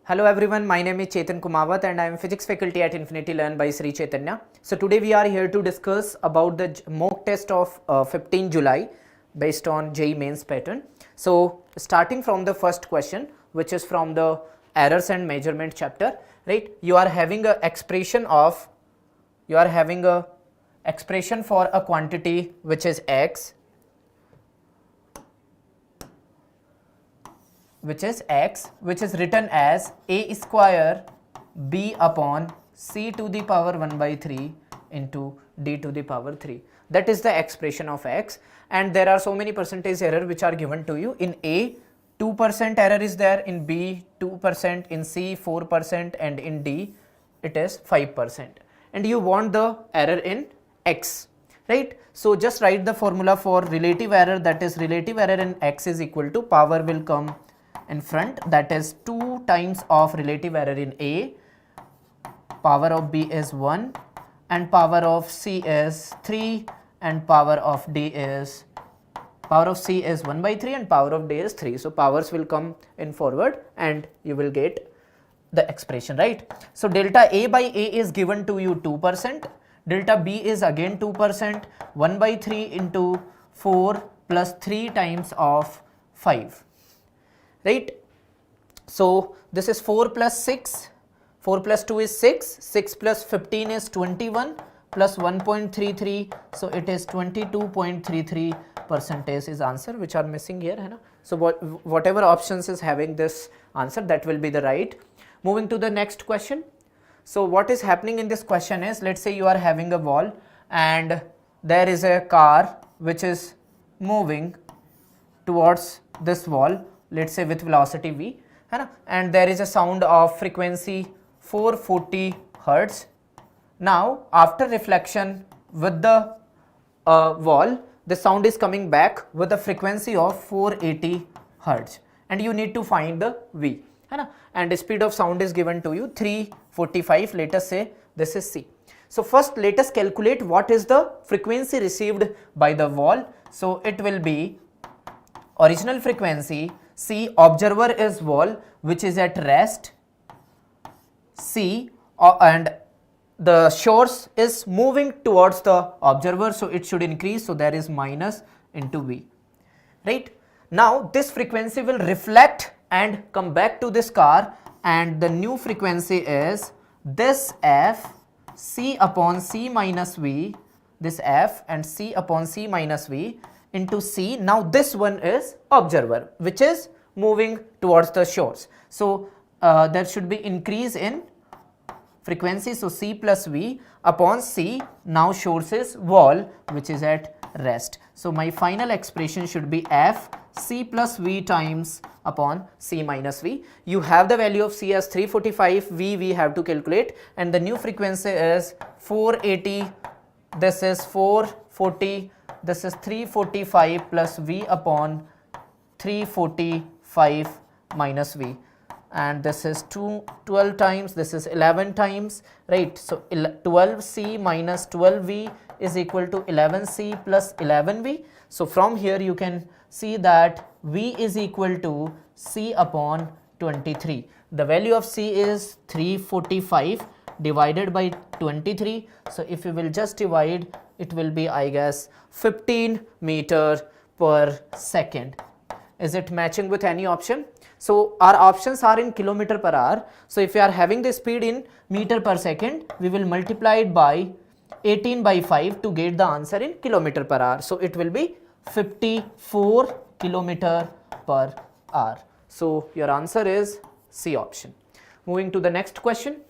Hello everyone, my name is Chetan Kumawat and I am physics faculty at Infinity Learn by Sri Chaitanya. So today we are here to discuss about the mock test of 15 July based on JEE Mains pattern. So starting from the first question, which is from the errors and measurement chapter, right? You are having a expression for a quantity which is x, which is written as a square b upon c to the power 1 by 3 into d to the power 3. That is the expression of x, and there are so many percentage error which are given to you. In A, 2% error is there, in B 2%, in C 4%, and in D it is 5%. And you want the error in x, right? So just write the formula for relative error, that is relative error in x is equal to power will come in front, that is 2 times of relative error in A, power of B is 1 and power of C is 3 and power of C is 1 by 3 and power of D is 3. So powers will come in forward and you will get the expression, right? So delta A by A is given to you 2%, delta B is again 2%, 1 by 3 into 4 plus 3 times of 5. Right? So this is 4 plus 6, 4 plus 2 is 6, 6 plus 15 is 21 plus 1.33, so it is 22.33% is answer which are missing here. Hai na? So whatever options is having this answer, that will be the right. Moving to the next question. So what is happening in this question is, let's say you are having a wall and there is a car which is moving towards this wall, let's say with velocity v, and there is a sound of frequency 440 hertz. Now after reflection with the wall, the sound is coming back with a frequency of 480 hertz, and you need to find the v, and the speed of sound is given to you 345. let us say this is c. So first let us calculate what is the frequency received by the wall. So it will be original frequency C, observer is wall which is at rest, C, and the source is moving towards the observer, so it should increase, so there is minus into V, right? Now this frequency will reflect and come back to this car, and the new frequency is this F, C upon C minus V, this F and C upon C minus V into C. Now this one is observer which is moving towards the shores, so there should be increase in frequency, so C plus V upon C. Now source is wall which is at rest, so my final expression should be F C plus V times upon C minus V. You have the value of C as 345, V we have to calculate, and the new frequency is 480, this is 440, this is 345 plus V upon 345 minus V, and this is 12 times, this is 11 times, right? So 12C minus 12V is equal to 11C plus 11V. So from here you can see that V is equal to C upon 23. The value of C is 345 divided by 23. So if you will just divide, it will be, I guess, 15 meter per second. Is it matching with any option? So our options are in kilometer per hour. So if you are having the speed in meter per second, we will multiply it by 18 by 5 to get the answer in kilometer per hour. So it will be 54 kilometer per hour. So your answer is C option. Moving to the next question.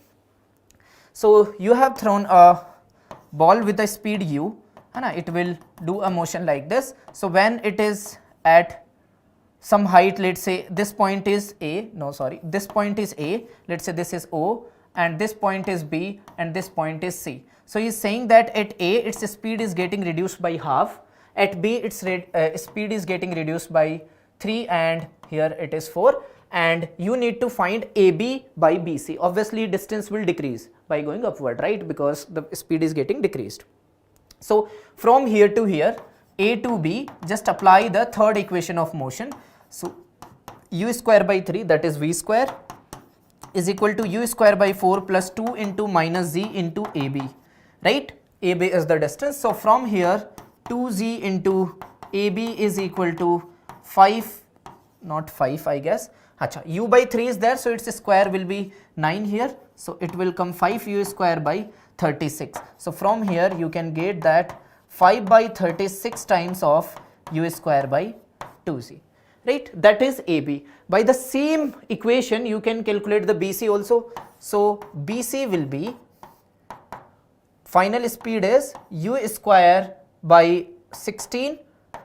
So you have thrown a ball with a speed u, it will do a motion like this. So when it is at some height, let's say this point is A, this point is A, let's say this is O, and this point is B, and this point is C. So he is saying that at A its speed is getting reduced by half, at B its speed is getting reduced by 3, and here it is 4, and you need to find AB by BC. Obviously distance will decrease by going upward, right, because the speed is getting decreased. So from here to here, A to B, just apply the third equation of motion. So u square by 3, that is v square, is equal to u square by 4 plus 2 into minus z into AB, right? AB is the distance. So from here 2z into AB is equal to 5, not 5 I guess. Acha, u by 3 is there, so its square will be 9 here. So it will come 5u square by 36. So from here you can get that 5 by 36 times of u square by 2z, right? That is AB. By the same equation you can calculate the BC also. So BC will be, final speed is u square by 16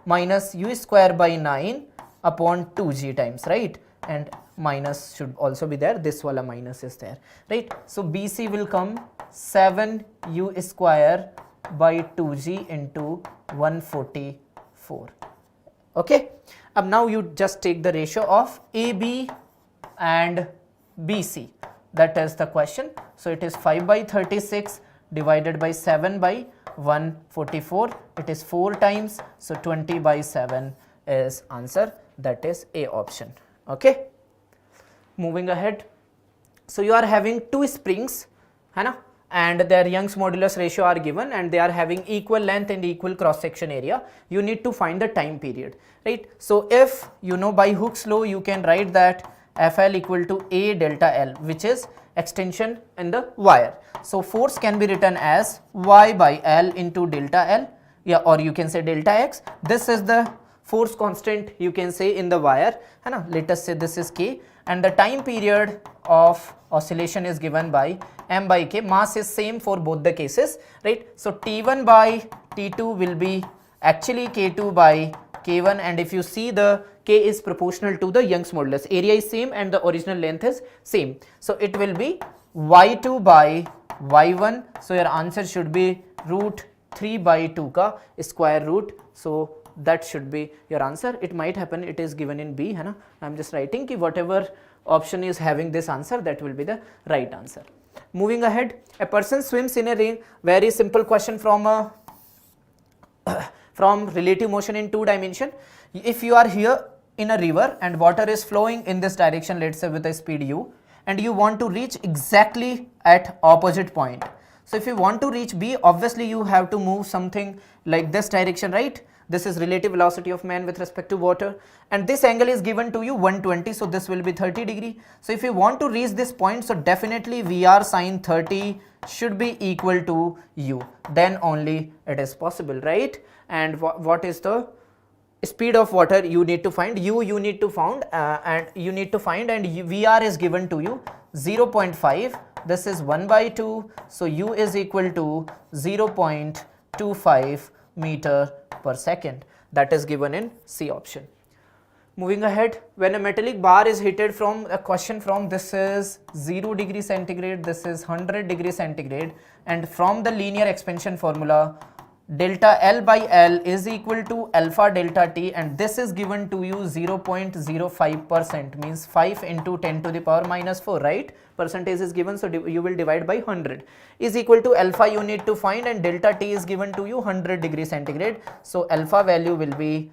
minus u square by 9 upon 2g times, right? And minus should also be there, this wala minus is there, right? So BC will come 7 u square by 2g into 144. Okay, now you just take the ratio of AB and BC, that is the question. So it is 5 by 36 divided by 7 by 144, it is 4 times, so 20 by 7 is answer, that is A option. Okay, moving ahead. So you are having two springs, है ना, and their Young's modulus ratio are given and they are having equal length and equal cross section area. You need to find the time period, right? So if you know by Hooke's law, you can write that FL equal to A delta L, which is extension in the wire. So force can be written as Y by L into delta L, yeah, or you can say delta X. This is the force constant you can say in the wire, है ना? Let us say this is K, and the time period of oscillation is given by M by K. Mass is same for both the cases, right? So T1 by T2 will be actually K2 by K1, and if you see the K is proportional to the Young's modulus, area is same and the original length is same. So it will be Y2 by Y1. So your answer should be root 3 by 2 ka square root. So that should be your answer. It might happen it is given in B, है ना? I am just writing ki whatever option is having this answer, that will be the right answer. Moving ahead, a person swims in a rain. Very simple question from from relative motion in 2 dimension. If you are here in a river and water is flowing in this direction, let's say with a speed u, and you want to reach exactly at opposite point. So if you want to reach B, obviously you have to move something like this direction, right? This is relative velocity of man with respect to water, and this angle is given to you 120, so this will be 30 degree. So if you want to reach this point, so definitely VR sine 30 should be equal to u, then only it is possible, right? And what is the speed of water you need to find? U you need to find and VR is given to you 0.5. This is 1 by 2, so u is equal to 0.25 meter per second. That is given in C option. Moving ahead, when a metallic bar is heated from a question from this is 0 degree centigrade, this is 100 degree centigrade, and from the linear expansion formula, delta L by L is equal to alpha delta T, and this is given to you 0.05%, means 5 into 10 to the power minus 4, right? Percentage is given, so you will divide by 100, is equal to alpha you need to find, and delta T is given to you 100 degree centigrade. So alpha value will be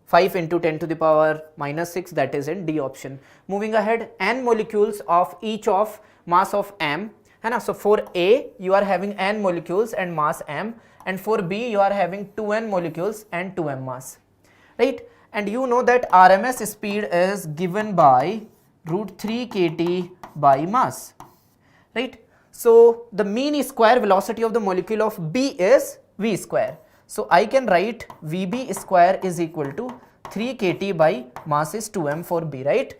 5 into 10 to the power minus 6, that is in D option. Moving ahead, n molecules of each of mass of m, है ना? So for A you are having n molecules and mass m, and for B you are having 2n molecules and 2m mass, right? And you know that RMS speed is given by root 3 kT by mass, right? So the mean square velocity of the molecule of B is V square. So I can write VB square is equal to 3 kT by mass is 2m for B, right?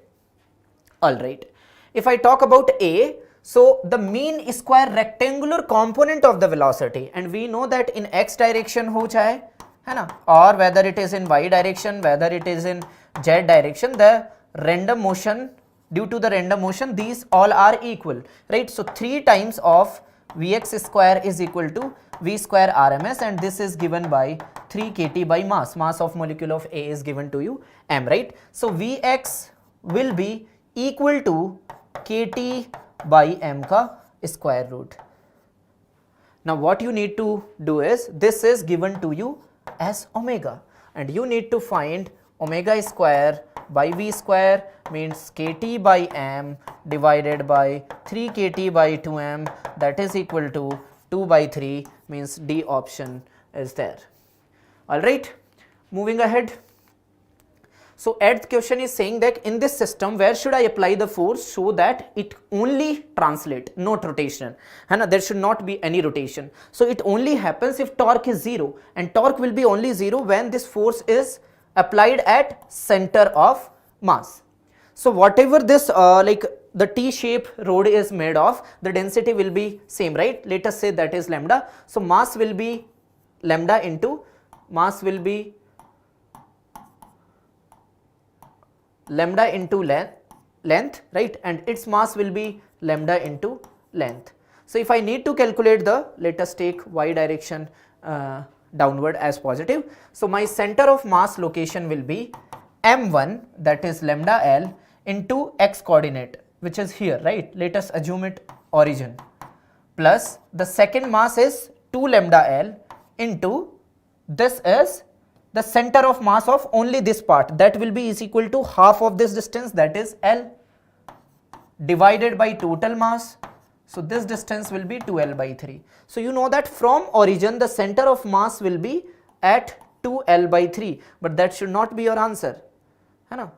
Alright. If I talk about A, so the mean square rectangular component of the velocity, and we know that in x direction ho chahe, hai na, or whether it is in y direction, whether it is in z direction, the random motion, due to the random motion, these all are equal, right? So 3 times of Vx square is equal to V square RMS, and this is given by 3 kT by mass. Mass of molecule of A is given to you m, right? So Vx will be equal to kT by m ka square root. Now what you need to do is, this is given to you as omega, and you need to find omega square by V square means kT by m divided by 3 kT by 2m, that is equal to 2 by 3, means D option is there. Alright, moving ahead. So eighth question is saying that in this system where should I apply the force so that it only translate, not rotation, and there should not be any rotation. So it only happens if torque is 0, and torque will be only 0 when this force is applied at center of mass. So whatever this like the T-shape rod is made of, the density will be same, right? Let us say that is lambda. So mass will be lambda into lambda into length, right, and its mass will be lambda into length. So if I need to calculate the, let us take y direction downward as positive. So my center of mass location will be m1, that is lambda L, into x coordinate, which is here, right? Let us assume it origin, plus the second mass is 2 lambda L into this is the center of mass of only this part, that will be is equal to half of this distance, that is L, divided by total mass. So this distance will be 2L by 3. So you know that from origin the center of mass will be at 2L by 3, but that should not be your answer.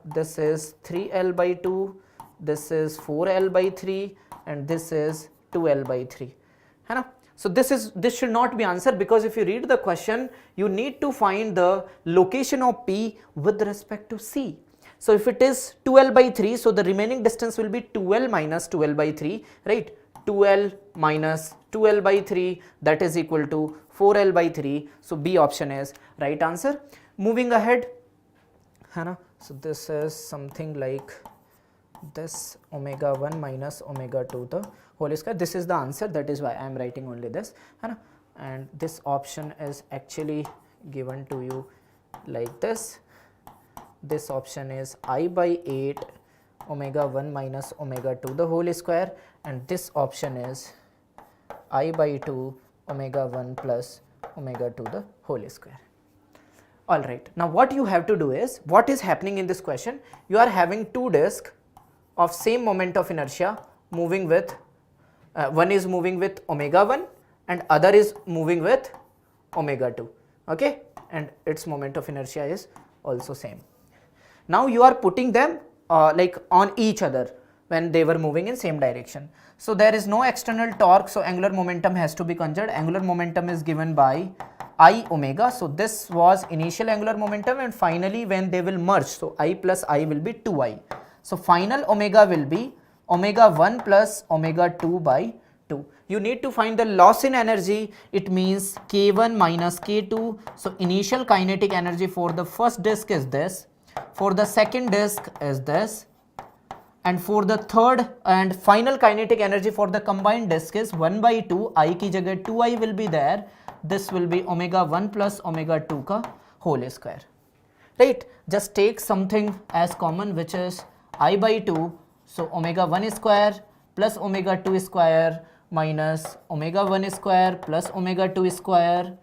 This is 3L by 2, this is 4L by 3, and this is 2L by 3. So this should not be answered, because if you read the question, you need to find the location of P with respect to C. So if it is 2L by 3, so the remaining distance will be 2L minus 2L by 3, right? 2L minus 2L by 3, that is equal to 4L by 3. So B option is right answer. Moving ahead, so this is something like this omega 1 minus omega 2 the whole square. This is the answer, that is why I am writing only this, and this option is actually given to you like this. This option is I by 8 omega 1 minus omega 2 the whole square, and this option is I by 2 omega 1 plus omega 2 the whole square. Alright, now what you have to do is, what is happening in this question, you are having two discs of same moment of inertia moving with, one is moving with omega 1 and other is moving with omega 2, okay, and its moment of inertia is also same. Now you are putting them like on each other when they were moving in same direction. So there is no external torque, so angular momentum has to be considered. Angular momentum is given by I omega. So this was initial angular momentum, and finally when they will merge, so I plus I will be 2I. So final omega will be omega 1 plus omega 2 by 2. You need to find the loss in energy. It means K1 minus K2. So initial kinetic energy for the first disk is this, for the second disk is this, and for the third and final kinetic energy for the combined disk is 1 by 2. I ki jagah 2I will be there. This will be omega 1 plus omega 2 ka whole square, right? Just take something as common, which is I by 2. So omega 1 square plus omega 2 square minus omega 1 square plus omega 2 square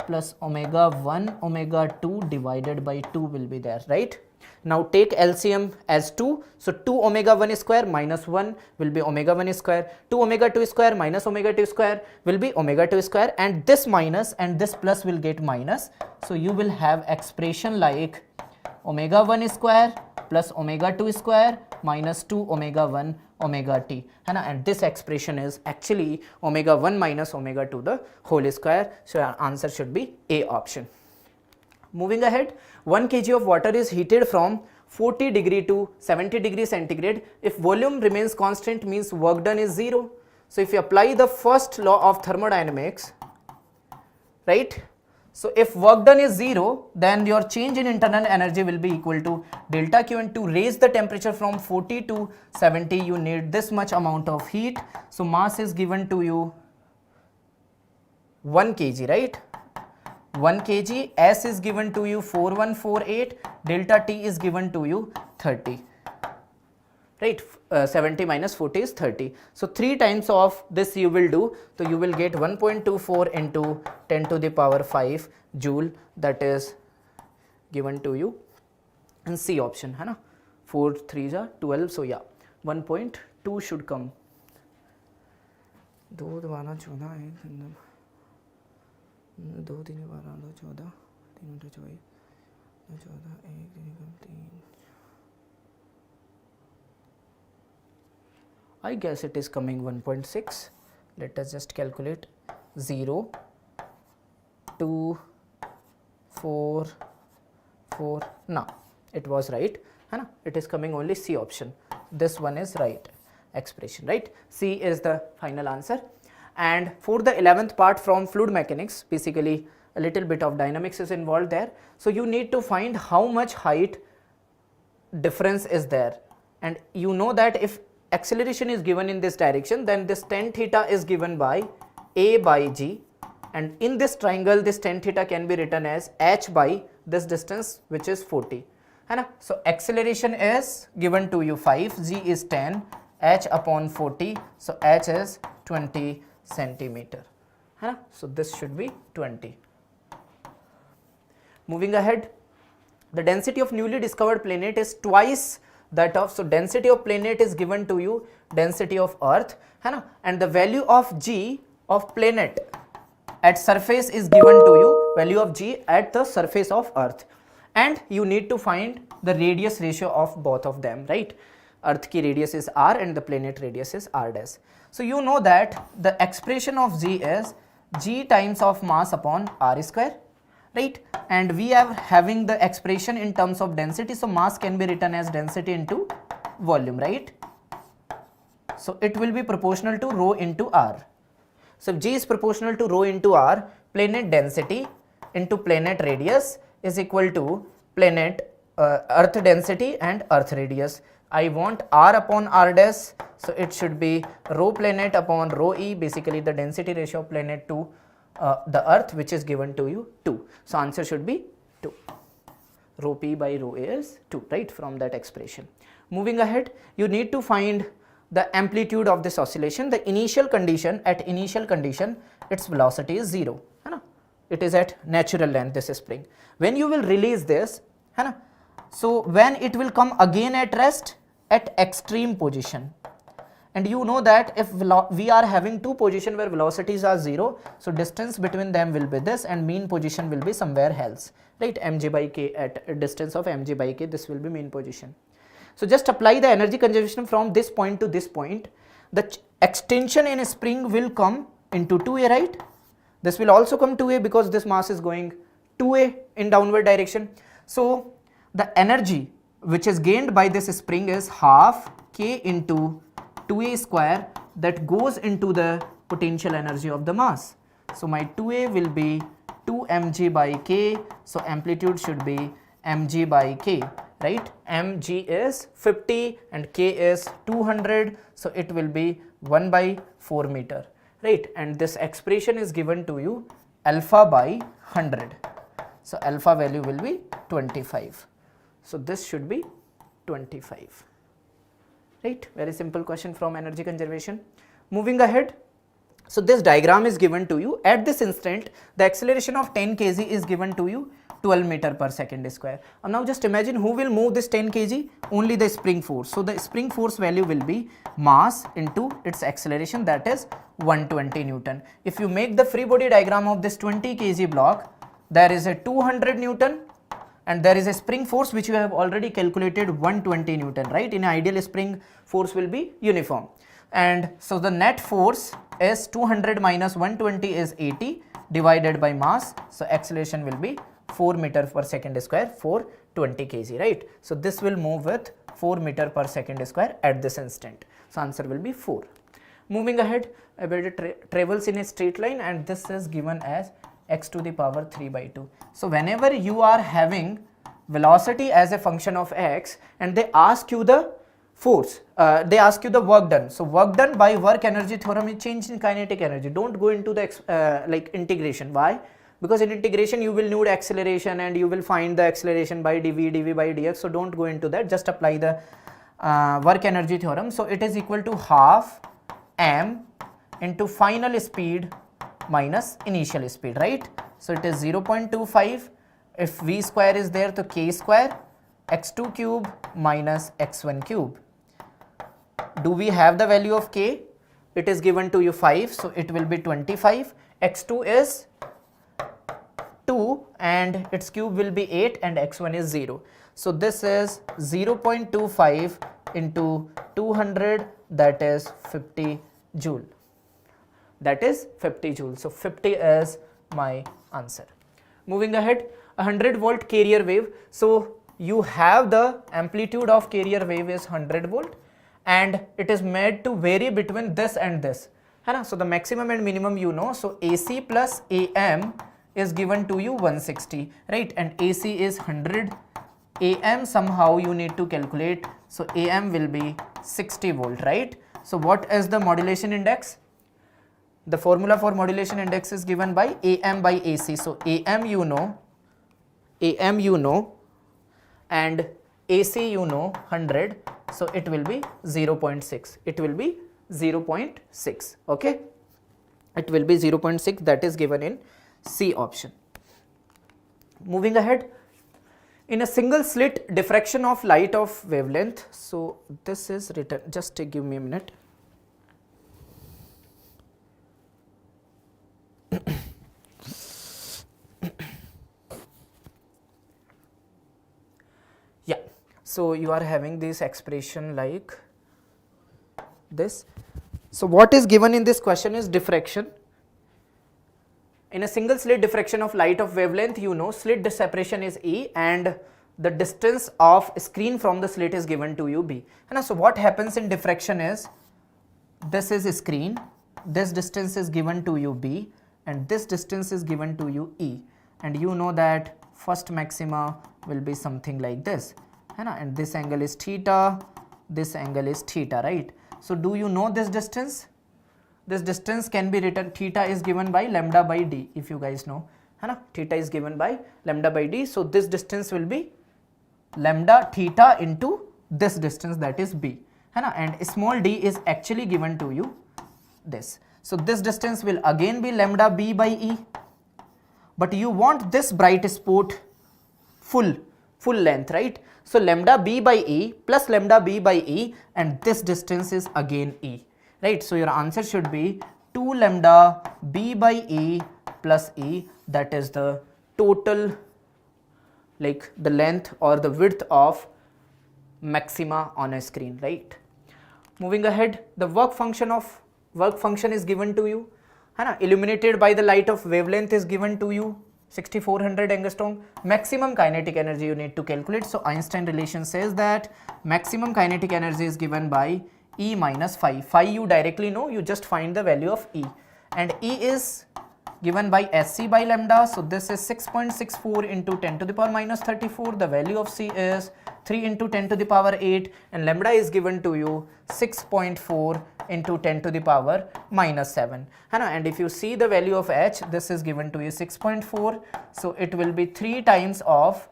plus omega 1 omega 2 divided by 2 will be there, right? Now take LCM as 2. So 2 omega 1 square minus 1 will be omega 1 square. 2 omega 2 square minus omega 2 square will be omega 2 square, and this minus and this plus will get minus. So you will have expression like omega 1 square plus omega 2 square minus 2 omega 1 omega t, and this expression is actually omega 1 minus omega 2 the whole square. So our answer should be A option. Moving ahead, 1 kg of water is heated from 40 degree to 70 degree centigrade. If volume remains constant, means work done is 0. So if you apply the first law of thermodynamics, right? So if work done is 0, then your change in internal energy will be equal to delta Q, and to raise the temperature from 40 to 70, you need this much amount of heat. So mass is given to you 1 kg, right? 1 kg, S is given to you 4148, delta T is given to you 30, right? 70 minus 40 is 30. So 3 times of this you will do, so you will get 1.24 into 10 to the power 5 joule, that is given to you and C option है ना, 4 3 जा 12, so yeah 1.2 should come. 2 12 14 2 3 12 2 14 3 24 14 1 3. I guess it is coming 1.6. Let us just calculate. 0 2 4 4. Now it was right है ना, it is coming only C option. This one is right expression, right? C is the final answer. And for the 11th part from fluid mechanics, basically a little bit of dynamics is involved there. So you need to find how much height difference is there, and you know that if acceleration is given in this direction, then this tan theta is given by A by G, and in this triangle this tan theta can be written as h by this distance, which is 40 है ना. So acceleration is given to you 5, G is 10, h upon 40, so h is 20 centimeter है ना. So this should be 20. Moving ahead, the density of newly discovered planet is twice that of, so density of planet is given to you density of earth है ना, and the value of G of planet at surface is given to you, value of G at the surface of earth, and you need to find the radius ratio of both of them, right? Earth ki radius is r and the planet radius is r dash. So you know that the expression of G is G times of mass upon r square, right? And we are having the expression in terms of density, so mass can be written as density into volume, right? So it will be proportional to rho into r. So if G is proportional to rho into r, planet density into planet radius is equal to planet earth density and earth radius. I want r upon r dash, so it should be rho planet upon rho e, basically the density ratio of planet to the earth, which is given to you 2. So answer should be 2. Rho p by rho a is 2, right, from that expression. Moving ahead, you need to find the amplitude of this oscillation. The initial condition, at initial condition its velocity is 0 है ना, it is at natural length, this spring. When you will release this है ना, so when it will come again at rest at extreme position, and you know that if we are having two positions where velocities are 0, so distance between them will be this and mean position will be somewhere else, right? Mg by k, at a distance of mg by k, this will be mean position. So just apply the energy conservation from this point to this point. The extension in a spring will come into 2a, right? This will also come 2a because this mass is going 2a in downward direction. So the energy which is gained by this spring is half k into 2a square, that goes into the potential energy of the mass. So my 2a will be 2 mg by k, so amplitude should be mg by k, right? mg is 50 and k is 200, so it will be 1 by 4 meter, right? And this expression is given to you alpha by 100, so alpha value will be 25, so this should be 25, right? Very simple question from energy conservation. Moving ahead, so this diagram is given to you. At this instant the acceleration of 10 kg is given to you 12 meter per second square. Now just imagine who will move this 10 kg, only the spring force. So the spring force value will be mass into its acceleration, that is 120 Newton. If you make the free body diagram of this 20 kg block, there is a 200 Newton and there is a spring force which you have already calculated 120 Newton, right? In ideal spring force will be uniform, and so the net force is 200 minus 120 is 80 divided by mass, so acceleration will be 4 meter per second square for 20 kg, right? So this will move with 4 meter per second square at this instant, so answer will be 4. Moving ahead, a body travels in a straight line and this is given as x to the power 3 by 2. So whenever you are having velocity as a function of x and they ask you the force, they ask you the work done. So work done by work energy theorem is change in kinetic energy. Don't go into the like integration. Why? Because in integration you will need acceleration and you will find the acceleration by dv by dx. So don't go into that. Just apply the work energy theorem. So it is equal to half m into final speed minus initial speed, right? So it is 0.25. If v square is there, so k square x2 cube minus x1 cube. Do we have the value of k? It is given to you 5, so it will be 25. x2 is 2 and its cube will be 8 and x1 is 0. So this is 0.25 into 200, that is 50 joule. That is 50 joule. So 50 is my answer. Moving ahead, 100 volt carrier wave. So you have the amplitude of carrier wave is 100 volt and it is made to vary between this and this. So the maximum and minimum you know. So AC plus AM is given to you 160, right? And AC is 100. AM somehow you need to calculate. So AM will be 60 volt, right? So what is the modulation index? The formula for modulation index is given by AM by AC. So AM you know, and AC you know 100. So it will be 0.6. It will be 0.6. Okay. It will be 0.6, that is given in C option. Moving ahead, in a single slit diffraction of light of wavelength. So this is written, just give me a minute. Yeah, so you are having this expression like this. So what is given in this question is diffraction. In a single slit diffraction of light of wavelength, you know slit separation is E and the distance of screen from the slit is given to you B. And so what happens in diffraction is, this is screen, this distance is given to you B and this distance is given to you E, and you know that first maxima will be something like this, and this angle is theta, this angle is theta, right? So do you know this distance? This distance can be written, theta is given by lambda by d, if you guys know, theta is given by lambda by d. So this distance will be lambda theta into this distance, that is b, and small d is actually given to you this. So this distance will again be lambda b by e, but you want this bright spot full length, right? So lambda b by e plus lambda b by e, and this distance is again e, right? So your answer should be 2 lambda b by e plus e, that is the total, like the length or the width of maxima on a screen, right? Moving ahead, the work function is given to you, illuminated by the light of wavelength is given to you 6400 angstrom. Maximum kinetic energy you need to calculate. So Einstein relation says that maximum kinetic energy is given by E minus phi. Phi you directly know, you just find the value of E, and E is given by SC by lambda. So this is 6.64 into 10 to the power minus 34. The value of C is 3 into 10 to the power 8, and lambda is given to you 6.4 into 10 to the power minus 7. And if you see the value of H, this is given to you 6.4. So it will be 3 times of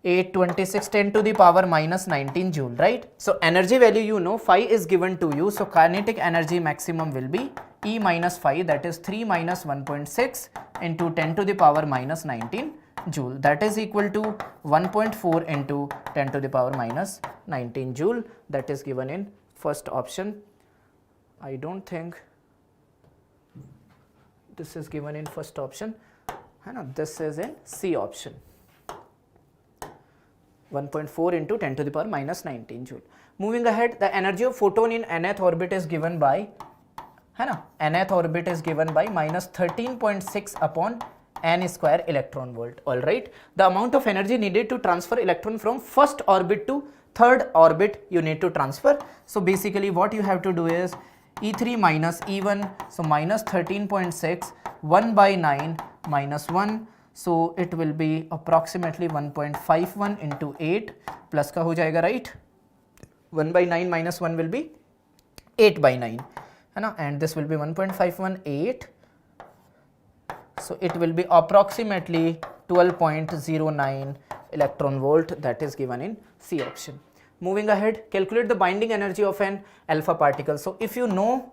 826 10 to the power minus 19 joule, right? So energy value you know, phi is given to you. So kinetic energy maximum will be E minus phi, that is 3 minus 1.6 into 10 to the power minus 19 joule, that is equal to 1.4 into 10 to the power minus 19 joule, that is given in first option. I don't think this is given in first option, this is in C option. 1.4 into 10 to the power minus 19 joule. Moving ahead, the energy of photon in nth orbit is given by, nth orbit is given by minus 13.6 upon n square electron volt. All right. The amount of energy needed to transfer electron from first orbit to third orbit you need to transfer. So basically what you have to do is E3 minus E1. So minus 13.6, 1 by 9 minus 1. So it will be approximately 1.51 into 8 plus का हो जाएगा, right? 1 by 9 minus 1 will be 8 by 9, and this will be 1.518. So it will be approximately 12.09 electron volt, that is given in C option. Moving ahead, calculate the binding energy of an alpha particle. So if you know,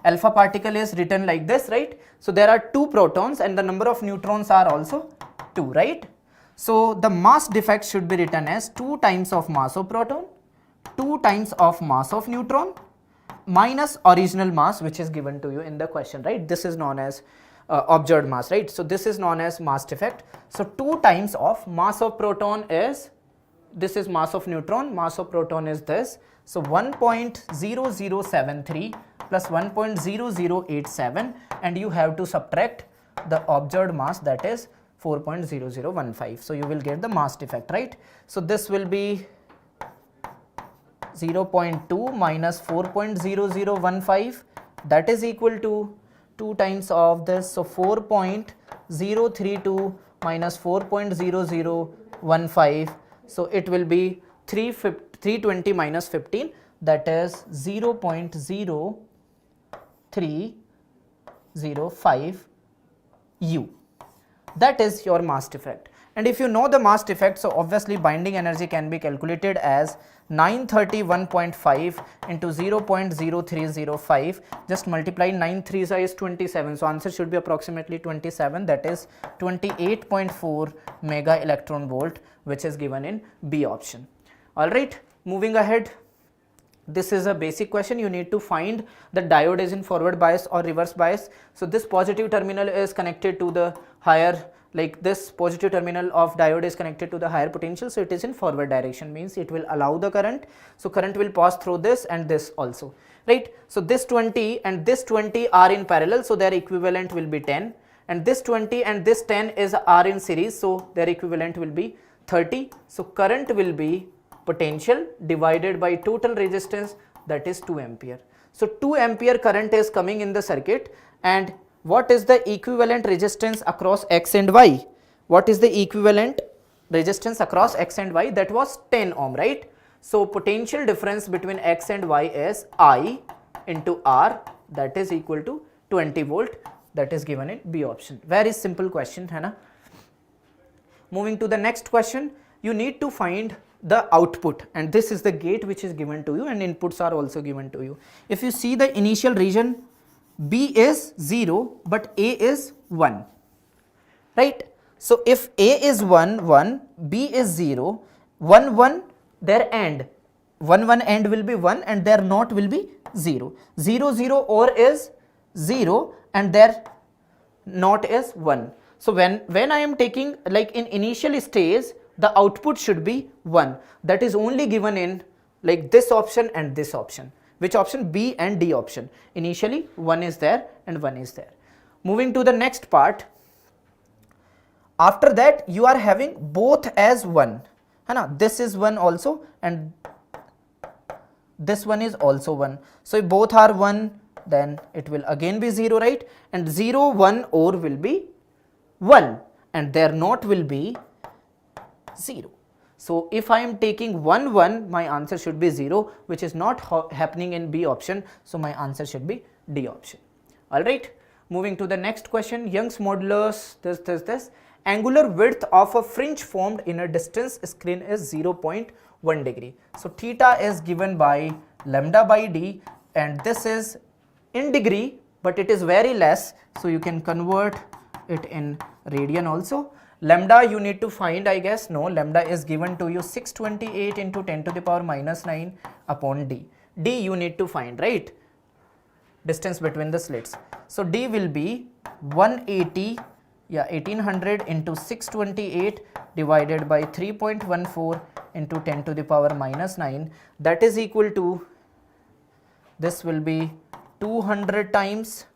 alpha particle is written like this, right? So there are 2 protons and the number of neutrons are also 2, right? So the mass defect should be written as 2 times of mass of proton, 2 times of mass of neutron minus original mass which is given to you in the question, right? This is known as observed mass, right? So this is known as mass defect. So 2 times of mass of proton is, this is mass of neutron, mass of proton is this. So 1.0073 plus 1.0087, and you have to subtract the observed mass, that is 4.0015. So you will get the mass defect, right? So this will be 0.2 minus 4.0015, that is equal to 2 times of this. So 4.032 minus 4.0015. So it will be 320 minus 15, that is 0.0305 U. That is your mass defect. And if you know the mass defect, so obviously binding energy can be calculated as 931.5 into 0.0305. Just multiply 9 3s is 27. So answer should be approximately 27, that is 28.4 mega electron volt, which is given in B option. Alright, moving ahead. This is a basic question. You need to find the diode is in forward bias or reverse bias. So this positive terminal is connected to the higher, like this positive terminal of diode is connected to the higher potential, so it is in forward direction, means it will allow the current. So current will pass through this and this also, right? So this 20 and this 20 are in parallel, so their equivalent will be 10, and this 20 and this 10 are in series, so their equivalent will be 30. So current will be potential divided by total resistance, that is 2 ampere. So 2 ampere current is coming in the circuit, and what is the equivalent resistance across X and Y? What is the equivalent resistance across X and Y? That was 10 ohm, right? So potential difference between X and Y is I into R, that is equal to 20 volt, that is given in B option. Very simple question, hai na? Moving to the next question, you need to find the output, and this is the gate which is given to you, and inputs are also given to you. If you see the initial region, B is 0 but A is 1, right? So if A is 1 1, B is 0 1 1, their end 1 1 end will be 1 and their not will be 0 0 0 or is 0 and their not is 1. So when I am taking, like in initial stage, the output should be 1. That is only given in like this option and this option. Which option? B and D option. Initially 1 is there and 1 is there. Moving to the next part. After that you are having both as 1. This is 1 also and this one is also 1. So if both are 1, then it will again be 0, right? And 0 1 or will be 1 and their not will be 0. So if I am taking 1 1, my answer should be 0, which is not happening in B option. So my answer should be D option. Alright, moving to the next question. Young's modulus, this. Angular width of a fringe formed in a distance screen is 0.1 degree. So theta is given by lambda by D, and this is in degree, but it is very less. So you can convert it in radian also. Lambda you need to find, I guess. No, lambda is given to you 628 into 10 to the power minus 9 upon D. D you need to find, right? Distance between the slits. So D will be 1800 into 628 divided by 3.14 into 10 to the power minus 9. That is equal to, this will be 200 times,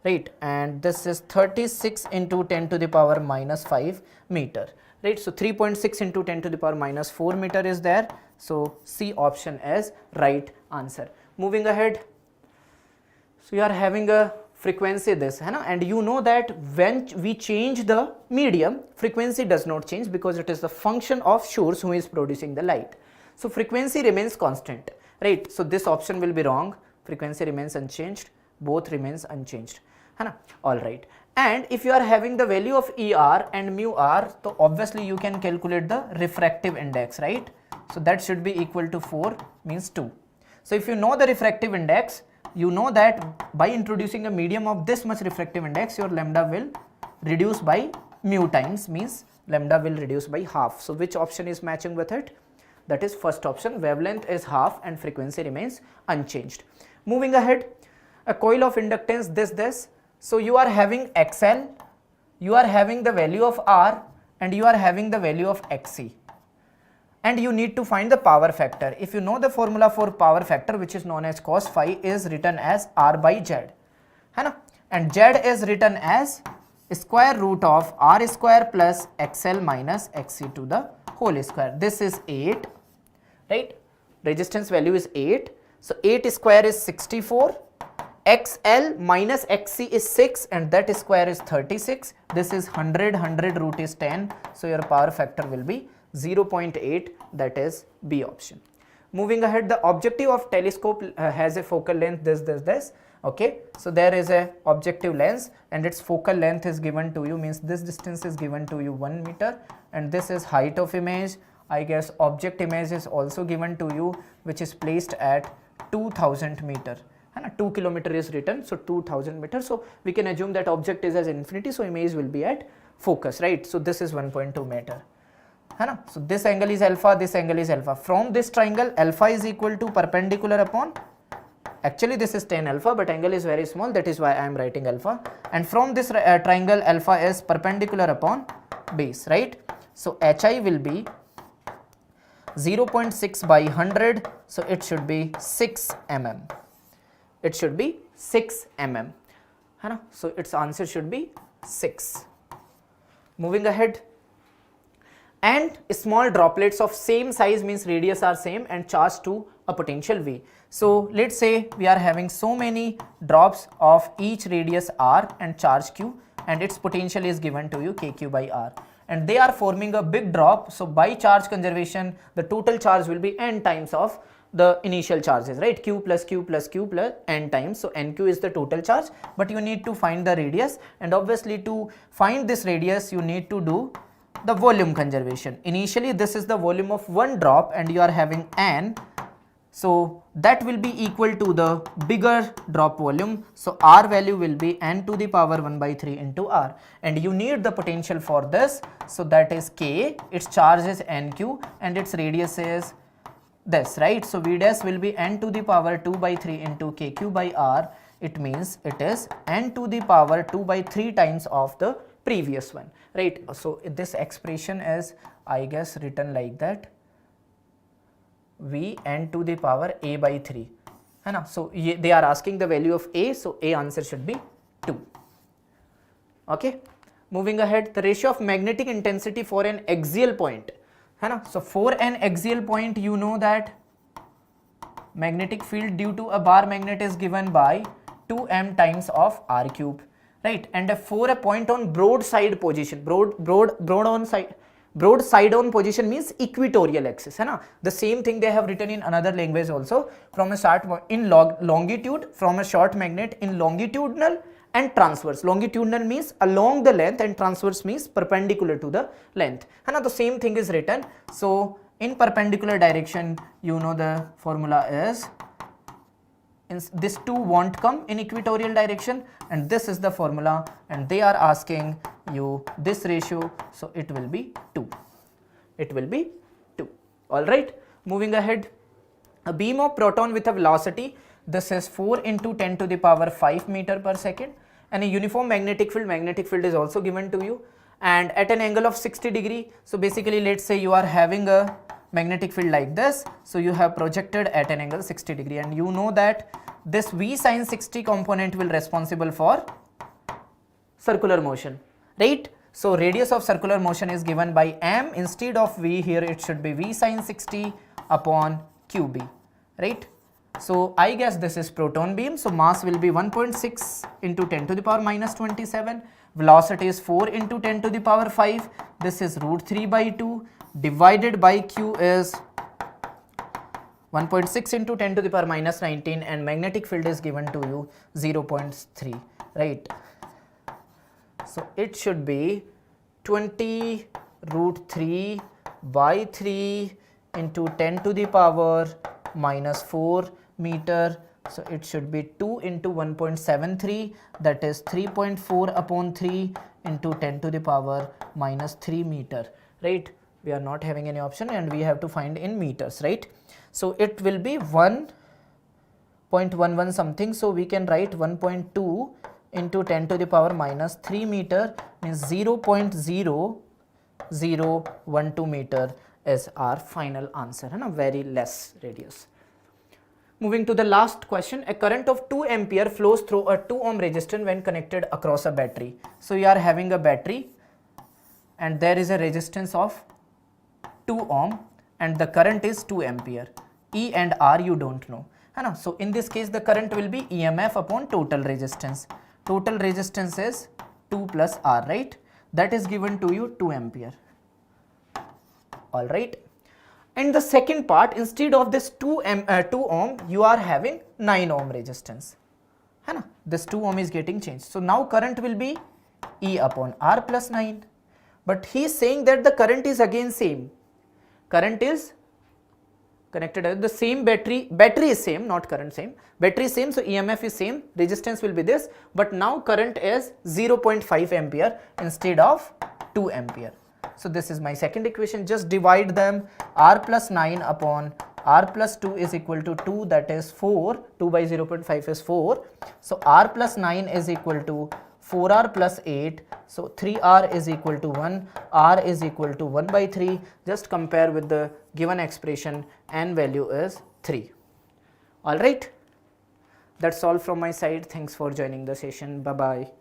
right? And this is 36 into 10 to the power minus 5 meter, right? So 3.6 into 10 to the power minus 4 meter is there. So C option is right answer. Moving ahead. So you are having a frequency this, and you know that when we change the medium, frequency does not change because it is the function of source who is producing the light. So frequency remains constant, right? So this option will be wrong. Frequency remains unchanged, both remains unchanged. Alright, and if you are having the value of ER and mu R, so obviously you can calculate the refractive index, right? So that should be equal to 4, means 2. So if you know the refractive index, you know that by introducing a medium of this much refractive index, your lambda will reduce by mu times, means lambda will reduce by half. So which option is matching with it? That is first option, wavelength is half and frequency remains unchanged. Moving ahead, a coil of inductance this. So you are having XL, you are having the value of R, and you are having the value of XC. And you need to find the power factor. If you know the formula for power factor, which is known as cos phi, is written as R by Z. And Z is written as square root of R square plus XL minus XC to the whole square. This is 8, right? Resistance value is 8. So 8 square is 64. XL minus XC is 6 and that square is 36. This is 100, 100 root is 10. So your power factor will be 0.8, that is B option. Moving ahead, the objective of telescope has a focal length this. Okay, so there is a objective lens and its focal length is given to you, means this distance is given to you 1 meter, and this is height of image. I guess object image is also given to you, which is placed at 2000 meter. 2 kilometer is written, so 2000 meters. So we can assume that object is as infinity, so image will be at focus, right? So this is 1.2 meter. So this angle is alpha, this angle is alpha. From this triangle, alpha is equal to perpendicular upon, actually this is tan alpha, but angle is very small, that is why I am writing alpha. And from this triangle, alpha is perpendicular upon base, right? So HI will be 0.6 by 100, so it should be 6 mm. It should be 6 mm. So its answer should be 6. Moving ahead, and small droplets of same size, means radius are same and charged to a potential V. So let's say we are having so many drops of each radius R and charge Q, and its potential is given to you KQ by R, and they are forming a big drop. So by charge conservation, the total charge will be n times of the initial charges, right? Q plus Q plus Q plus n times. So NQ is the total charge, but you need to find the radius, and obviously to find this radius you need to do the volume conservation. Initially this is the volume of one drop and you are having n, so that will be equal to the bigger drop volume. So R value will be n to the power 1 by 3 into R, and you need the potential for this, so that is K, its charge is NQ and its radius is this, right? So V dash will be n to the power 2 by 3 into KQ by R. It means it is n to the power 2 by 3 times of the previous one, right? So this expression is, I guess, written like that, V n to the power a by 3. So they are asking the value of a, so a answer should be 2. Okay, moving ahead, the ratio of magnetic intensity for an axial point. So for an axial point, you know that magnetic field due to a bar magnet is given by 2m times of r cube, right? And for a point on broadside position, broadside on position means equatorial axis, the same thing they have written in another language also, from a short in longitude, from a short magnet in longitudinal and transverse. Longitudinal means along the length and transverse means perpendicular to the length. The same thing is written. So in perpendicular direction, you know the formula is, this 2 won't come in equatorial direction, and this is the formula, and they are asking you this ratio, so it will be 2. It will be 2. All right, moving ahead, a beam of proton with a velocity, this is 4 into 10 to the power 5 meter per second, and a uniform magnetic field is also given to you, and at an angle of 60 degree. So basically, let's say you are having a magnetic field like this, so you have projected at an angle 60 degree, and you know that this V sin 60 component will responsible for circular motion, right? So radius of circular motion is given by m, instead of V here it should be V sin 60 upon QB, right? So I guess this is proton beam, so mass will be 1.6 into 10 to the power minus 27, velocity is 4 into 10 to the power 5, this is root 3 by 2, divided by Q is 1.6 into 10 to the power minus 19, and magnetic field is given to you 0.3, right? So it should be 20 root 3 by 3 into 10 to the power minus 4 meter. So it should be 2 into 1.73, that is 3.4 upon 3 into 10 to the power minus 3 meter, right? We are not having any option and we have to find in meters, right? So it will be 1.11 something, so we can write 1.2 into 10 to the power minus 3 meter means 0.0012 meter is our final answer, and a very less radius. Moving to the last question, a current of 2 ampere flows through a 2 ohm resistor when connected across a battery. So you are having a battery and there is a resistance of 2 ohm and the current is 2 ampere. E and R you don't know. So in this case the current will be EMF upon total resistance. Total resistance is 2 plus R, right? That is given to you 2 ampere. Alright. And the second part, instead of this 2 ohm, you are having 9 ohm resistance. This 2 ohm is getting changed. So now current will be E upon R plus 9. But he is saying that the current is again same. Current is connected to the same battery. Battery is same, not current same. Battery is same, so EMF is same. Resistance will be this. But now current is 0.5 ampere instead of 2 ampere. So this is my second equation. Just divide them. R plus 9 upon R plus 2 is equal to 2, that is 4. 2 by 0.5 is 4. So R plus 9 is equal to 4R plus 8. So 3R is equal to 1. R is equal to 1 by 3. Just compare with the given expression. N value is 3. Alright. That's all from my side. Thanks for joining the session. Bye-bye.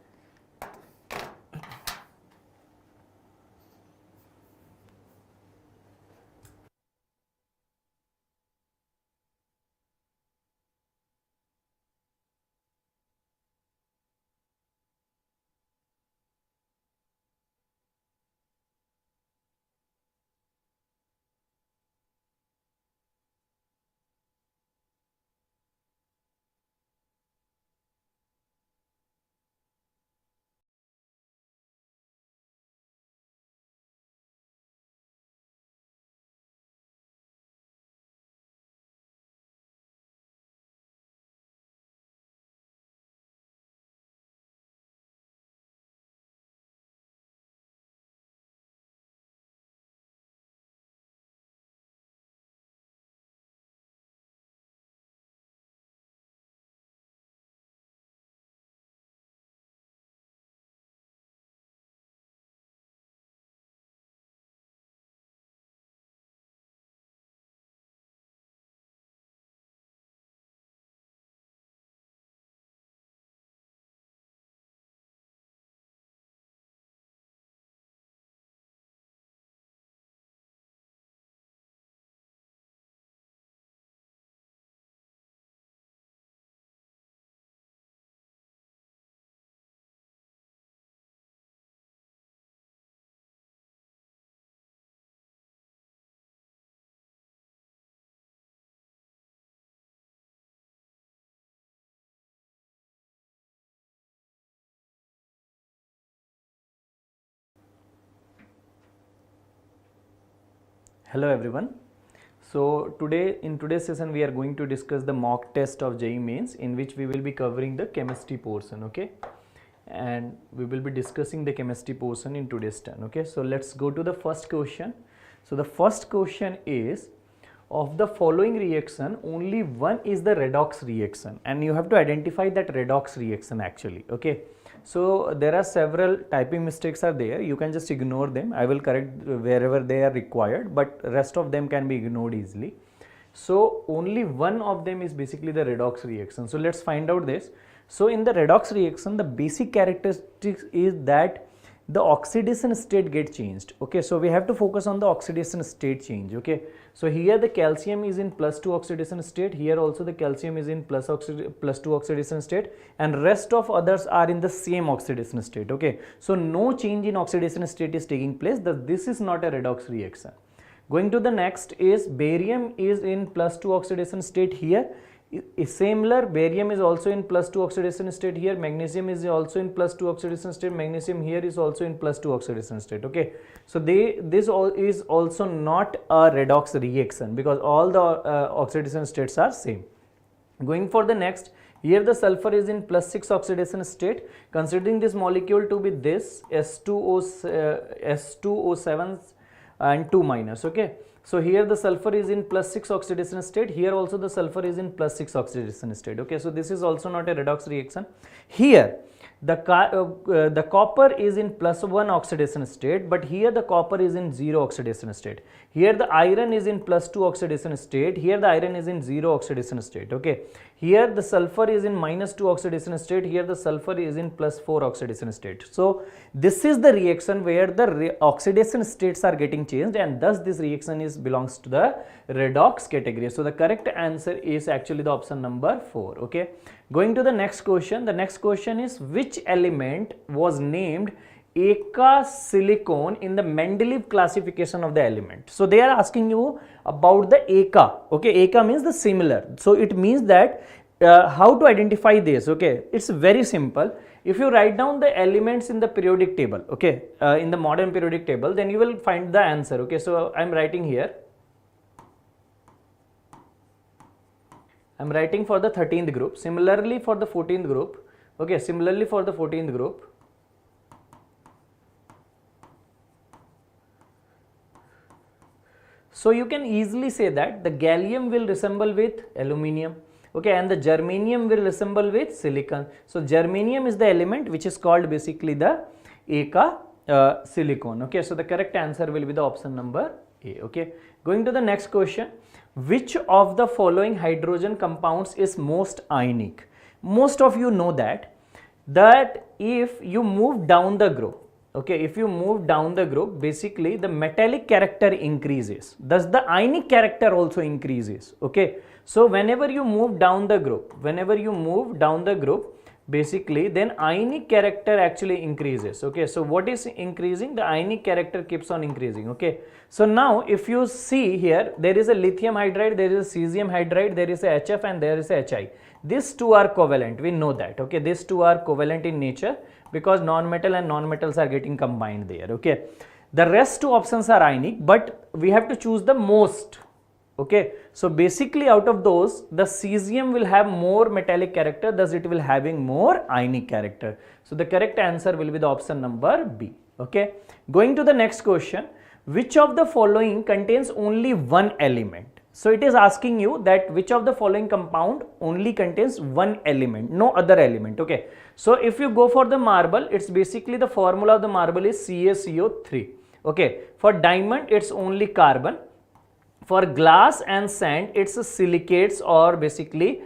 Hello everyone. So in today's session we are going to discuss the mock test of JEE Mains, in which we will be covering the chemistry portion, okay, and we will be discussing the chemistry portion in today's turn, okay. So let's go to the first question. So the first question is, of the following reaction only one is the redox reaction, and you have to identify that redox reaction actually, okay. So there are several typing mistakes are there, you can just ignore them. I will correct wherever they are required, but rest of them can be ignored easily. So only one of them is basically the redox reaction. So let's find out this. So in the redox reaction, the basic characteristics is that the oxidation state get changed, okay. So we have to focus on the oxidation state change, okay. So here the calcium is in +2 oxidation state, here also the calcium is in +2 oxidation state, and rest of others are in the same oxidation state, okay. So no change in oxidation state is taking place, this is not a redox reaction. Going to the next is barium is in +2 oxidation state here. Similar, barium is also in +2 oxidation state here, magnesium is also in +2 oxidation state, magnesium here is also in +2 oxidation state, okay. So this all is also not a redox reaction because all the oxidation states are same. Going for the next, Here the sulfur is in +6 oxidation state. Considering this molecule to be this S2O7 and 2 minus. Okay, so here the sulfur is in +6 oxidation state. Here also the sulfur is in +6 oxidation state. Okay, so this is also not a redox reaction. Here the copper is in +1 oxidation state, but here the copper is in 0 oxidation state. Here the iron is in +2 oxidation state. Here the iron is in 0 oxidation state. Okay, here the sulfur is in -2 oxidation state. Here the sulfur is in +4 oxidation state. So this is the reaction where the oxidation states are getting changed, and thus this reaction belongs to the redox category. So the correct answer is actually the option number 4. Okay, going to the next question. The next question is, which element was named Eka silicon in the Mendeleev classification of the element? So they are asking you about the Eka. Okay, Eka means the similar. So it means that how to identify this? Okay, it's very simple. If you write down the elements in the periodic table, okay, in the modern periodic table, then you will find the answer. Okay, so I'm writing here. I'm writing for the 13th group. Similarly for the 14th group. Okay, similarly for the 14th group. So you can easily say that the gallium will resemble with aluminium. Okay, and the germanium will resemble with silicon. So germanium is the element which is called basically the Eka silicon. Okay, so the correct answer will be the option number A. Okay, going to the next question. Which of the following hydrogen compounds is most ionic? Most of you know that if you move down the group, okay, if you move down the group, basically the metallic character increases, thus the ionic character also increases. Okay, so whenever you move down the group, basically then ionic character actually increases. Okay, so what is increasing? The ionic character keeps on increasing. Okay, so now if you see here, there is a lithium hydride, there is a cesium hydride, there is a HF and there is a HI. These two are covalent, we know that. Okay, these two are covalent in nature because non-metal and non-metals are getting combined there. Okay, the rest two options are ionic, but we have to choose the most. Okay, so basically out of those, the cesium will have more metallic character, thus it will having more ionic character. So the correct answer will be the option number B. Okay, going to the next question. Which of the following contains only one element? So it is asking you that which of the following compound only contains one element, no other element. Okay, so if you go for the marble, it's basically the formula of the marble is CaCO3. Okay, for diamond it's only carbon. For glass and sand, it's silicates or basically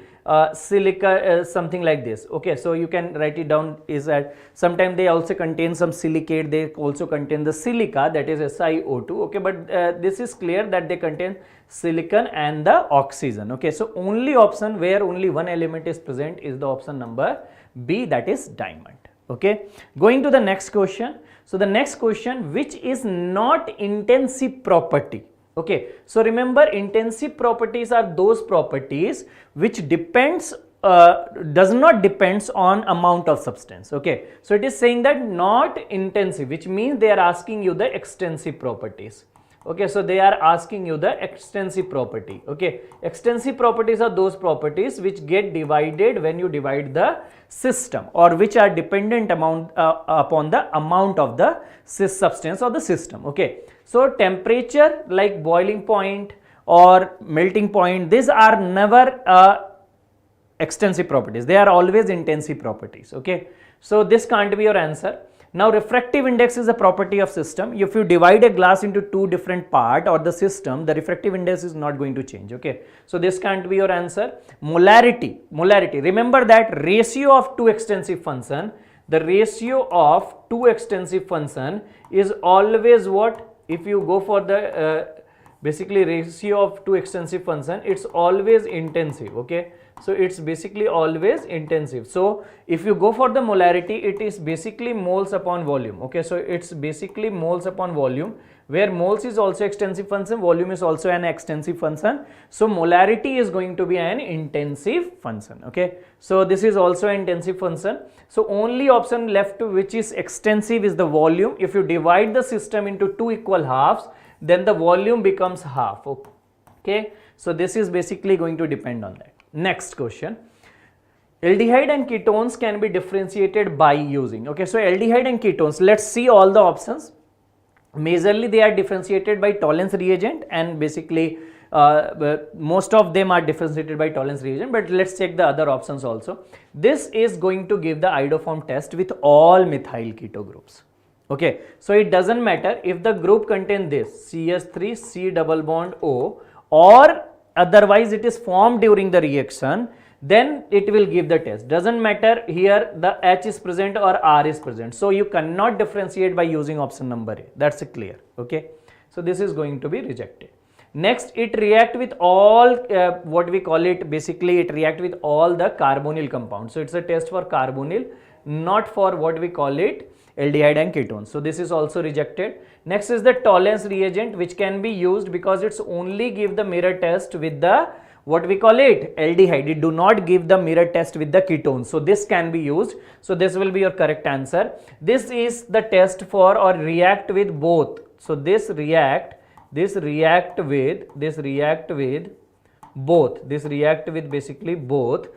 silica, something like this. Okay, so you can write it down is that sometimes they also contain some silicate, they also contain the silica, that is SiO2. Okay, but this is clear that they contain silicon and the oxygen. Okay, so only option where only one element is present is the option number B, that is diamond. Okay, going to the next question. So the next question, which is not intensive property? Okay, so remember, intensive properties are those properties which does not depends on amount of substance. Okay, so it is saying that not intensive, which means they are asking you the extensive properties. Okay, so they are asking you the extensive property. Okay, extensive properties are those properties which get divided when you divide the system, or which are dependent upon the amount of the substance or the system. Okay, so temperature like boiling point or melting point, these are never extensive properties, they are always intensive properties. Okay, so this can't be your answer. Now refractive index is a property of system. If you divide a glass into two different parts or the system, the refractive index is not going to change. Okay, so this can't be your answer. Molarity, remember that ratio of two extensive function, the ratio of two extensive function is always what? If you go for the basically ratio of two extensive function, it's always intensive. Okay, so it's basically always intensive. So if you go for the molarity, it is basically moles upon volume. Okay, so it's basically moles upon volume, where moles is also extensive function, volume is also an extensive function. So molarity is going to be an intensive function. Okay, so this is also an intensive function. So only option left which is extensive is the volume. If you divide the system into two equal halves, then the volume becomes half. Okay, so this is basically going to depend on that. Next question. Aldehyde and ketones can be differentiated by using, okay, so aldehyde and ketones, let's see all the options. Majorly they are differentiated by Tollens reagent, and basically most of them are differentiated by Tollens reagent, but let's check the other options also. This is going to give the iodoform test with all methyl keto groups. Okay, so it doesn't matter if the group contain this CH3 C double bond O, or otherwise it is formed during the reaction, then it will give the test. Doesn't matter here the H is present or R is present. So you cannot differentiate by using option number A. That's clear. Okay, so this is going to be rejected. Next, it react with all what we call it, basically it react with all the carbonyl compounds. So it's a test for carbonyl, not for what we call it aldehyde and ketones. So this is also rejected. Next is the Tollens reagent, which can be used because it's only give the mirror test with the what we call it aldehyde. It do not give the mirror test with the ketones. So this can be used. So this will be your correct answer. This is the test for or react with both. So this react with basically both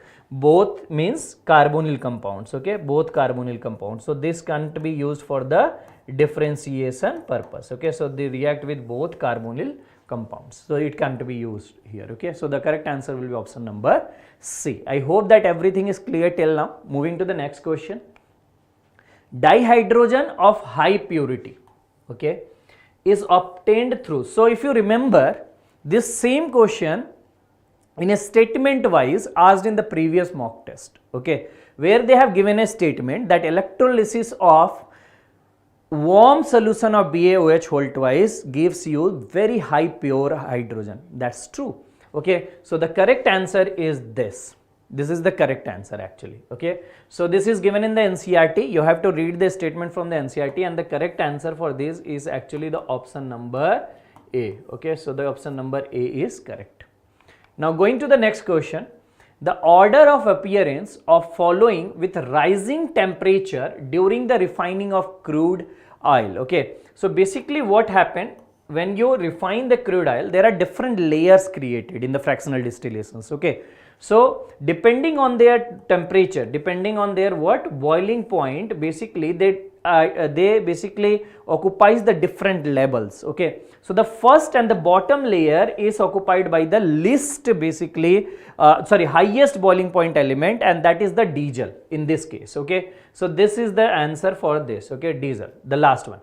means carbonyl compounds, okay, both carbonyl compounds. So this can't be used for the differentiation purpose, okay, so they react with both carbonyl compounds, so it can't be used here, okay. So the correct answer will be option number C. I hope that everything is clear till now. Moving to the next question. Dihydrogen of high purity, okay, is obtained through. So if you remember, this same question in a statement wise asked in the previous mock test, okay, where they have given a statement that electrolysis of warm solution of BaOH whole twice gives you very high pure hydrogen. That's true, okay. So the correct answer is this. This is the correct answer actually, okay. So this is given in the NCERT. You have to read the statement from the NCERT, and the correct answer for this is actually the option number A, okay. So the option number A is correct. Now going to the next question. The order of appearance of following with rising temperature during the refining of crude oil, okay. So basically what happened when you refine the crude oil, there are different layers created in the fractional distillations, okay. So depending on their temperature, depending on their what boiling point, basically they basically occupies the different levels, okay. So the first and the bottom layer is occupied by the least basically highest boiling point element, and that is the diesel in this case, okay. So this is the answer for this, okay, diesel, the last one.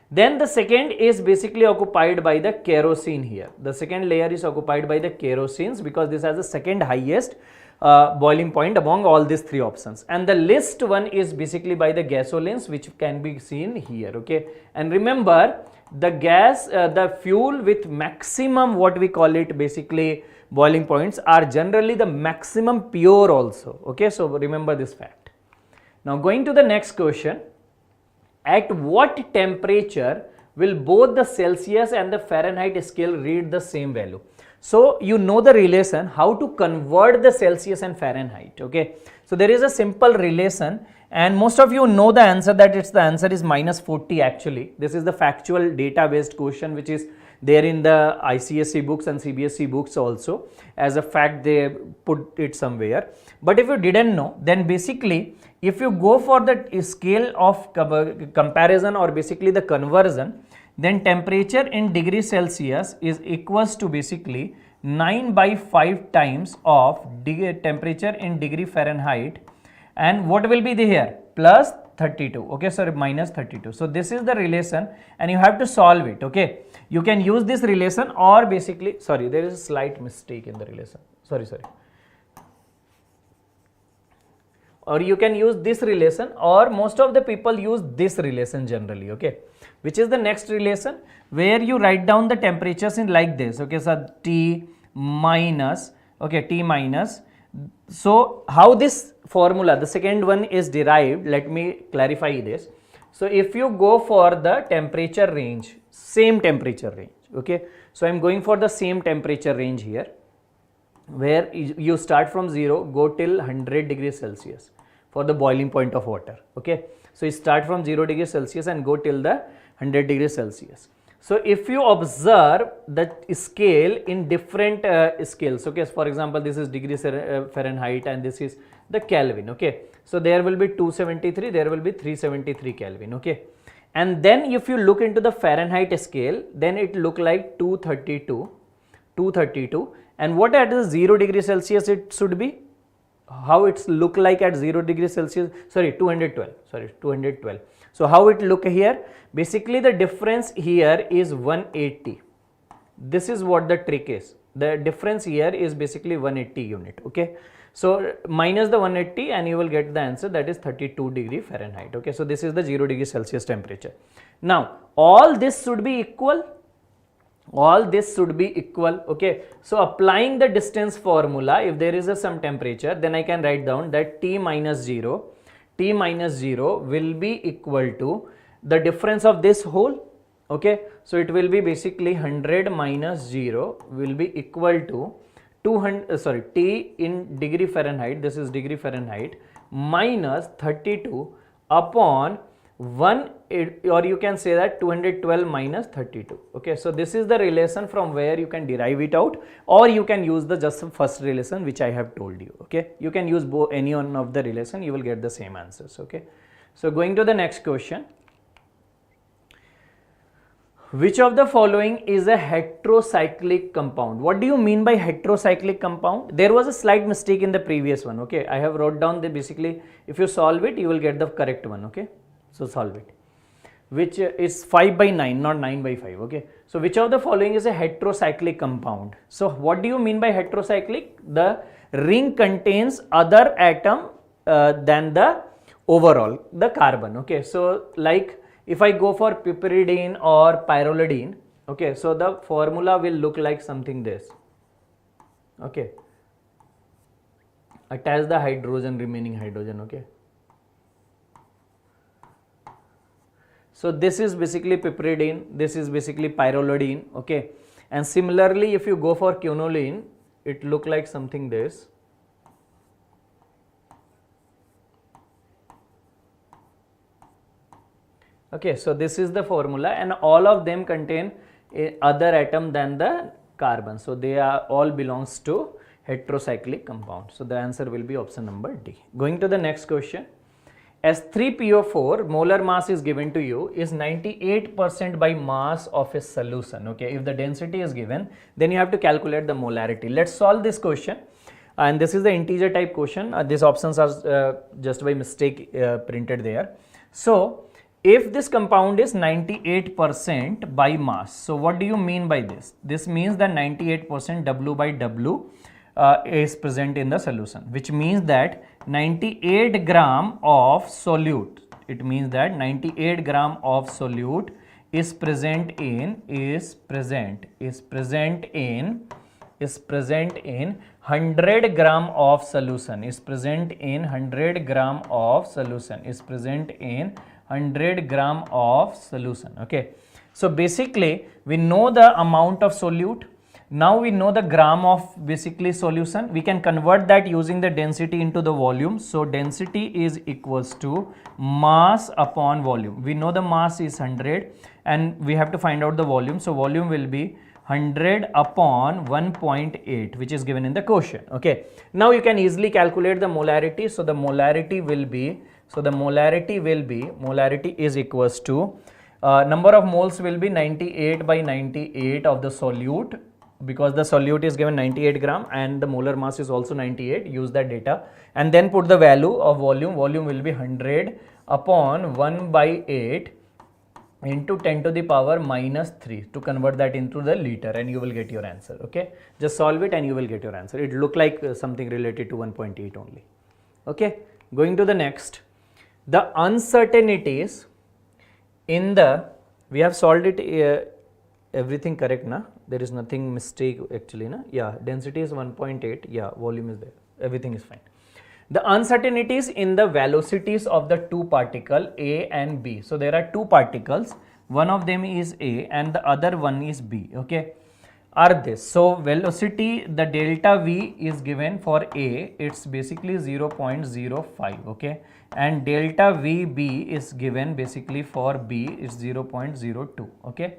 Then the second is basically occupied by the kerosene here. The second layer is occupied by the kerosenes because this has the second highest boiling point among all these three options, and the least one is basically by the gasolines, which can be seen here, okay. And remember, the gas, the fuel with maximum what we call it basically boiling points are generally the maximum pure also, okay. So remember this fact. Now going to the next question. At what temperature will both the Celsius and the Fahrenheit scale read the same value? So you know the relation how to convert the Celsius and Fahrenheit, okay. So there is a simple relation, and most of you know the answer, that the answer is -40 actually. This is the factual data based question which is there in the ICSE books and CBSE books also. As a fact they put it somewhere, but if you didn't know, then basically if you go for the scale of comparison or basically the conversion, then temperature in degree Celsius is equals to basically 9/5 times of temperature in degree Fahrenheit, and what will be the here plus 32, okay, sorry, minus 32. So this is the relation, and you have to solve it, okay. You can use this relation, or basically, sorry, there is a slight mistake in the relation, sorry, or you can use this relation, or most of the people use this relation generally, okay, which is the next relation where you write down the temperatures in like this, okay. So T minus, okay, T minus. So how this formula, the second one, is derived, let me clarify this. So if you go for the temperature range, same temperature range, okay. So I am going for the same temperature range here, where you start from 0, go till 100 degrees Celsius for the boiling point of water, okay. So you start from 0 degrees Celsius and go till the 100 degrees Celsius. So if you observe the scale in different scales, okay, so for example, this is degree Fahrenheit and this is the Kelvin, okay. So there will be 273, there will be 373 Kelvin, okay. And then if you look into the Fahrenheit scale, then it look like 232, and what at the 0 degree Celsius it should be? How it's look like at 0 degree Celsius, sorry, 212. So how it look here? Basically the difference here is 180. This is what the trick is. The difference here is basically 180 unit, okay. So minus the 180 and you will get the answer, that is 32 degree Fahrenheit, okay. So this is the 0 degree Celsius temperature. Now all this should be equal. All this should be equal, okay. So applying the distance formula, if there is some temperature, then I can write down that T minus 0 will be equal to the difference of this whole, okay. So it will be basically 100 minus 0 will be equal to 200, T in degree Fahrenheit, this is degree Fahrenheit, minus 32 upon 1, or you can say that 212 minus 32, okay. So this is the relation from where you can derive it out, or you can use the just first relation which I have told you, okay. You can use any one of the relation, you will get the same answers, okay. So going to the next question. Which of the following is a heterocyclic compound? What do you mean by heterocyclic compound? There was a slight mistake in the previous one, okay. I have wrote down the basically, if you solve it, you will get the correct one, okay. So solve it, which is 5 by 9, not 9 by 5, okay. So which of the following is a heterocyclic compound? So what do you mean by heterocyclic? The ring contains other atom than the overall, the carbon, okay. So like if I go for piperidine or pyrrolidine, okay, so the formula will look like something this, okay. Attach the hydrogen, remaining hydrogen, okay. So this is basically piperidine, this is basically pyrrolidine, okay. And similarly, if you go for quinoline, it look like something this. Okay, so this is the formula, and all of them contain other atom than the carbon. So they are all belongs to heterocyclic compound. So the answer will be option number D. Going to the next question. As 3PO4 molar mass is given to you is 98% by mass of a solution, okay. If the density is given, then you have to calculate the molarity. Let's solve this question, and this is the integer type question. These options are just by mistake printed there. So if this compound is 98% by mass, so what do you mean by this? This means that 98% W by W is present in the solution, which means that 98 gram of solute, it means that 98 gram of solute is present in 100 gram of solution, is present in 100 gram of solution, is present in 100 gram of solution, okay. So basically we know the amount of solute. Now we know the gram of basically solution. We can convert that using the density into the volume. So density is equals to mass upon volume. We know the mass is 100 and we have to find out the volume. So volume will be 100 upon 1.8, which is given in the question, okay. Now you can easily calculate the molarity. So the molarity will be, molarity is equals to number of moles will be 98 by 98 of the solute, because the solute is given 98 gram and the molar mass is also 98. Use that data and then put the value of volume. Volume will be 100 upon 1 by 8 into 10 to the power minus 3 to convert that into the liter, and you will get your answer, okay. Just solve it and you will get your answer. It look like something related to 1.8 only, okay. Going to the next, the uncertainties in the, we have solved it, everything correct na, there is nothing mistake actually na, yeah, density is 1.8, yeah, volume is there, everything is fine. The uncertainties in the velocities of the two particles A and B. So there are two particles, one of them is A and the other one is B, okay, are this. So velocity, the delta V is given for A, it's basically 0.05, okay, and delta VB is given basically for B is 0.02, okay.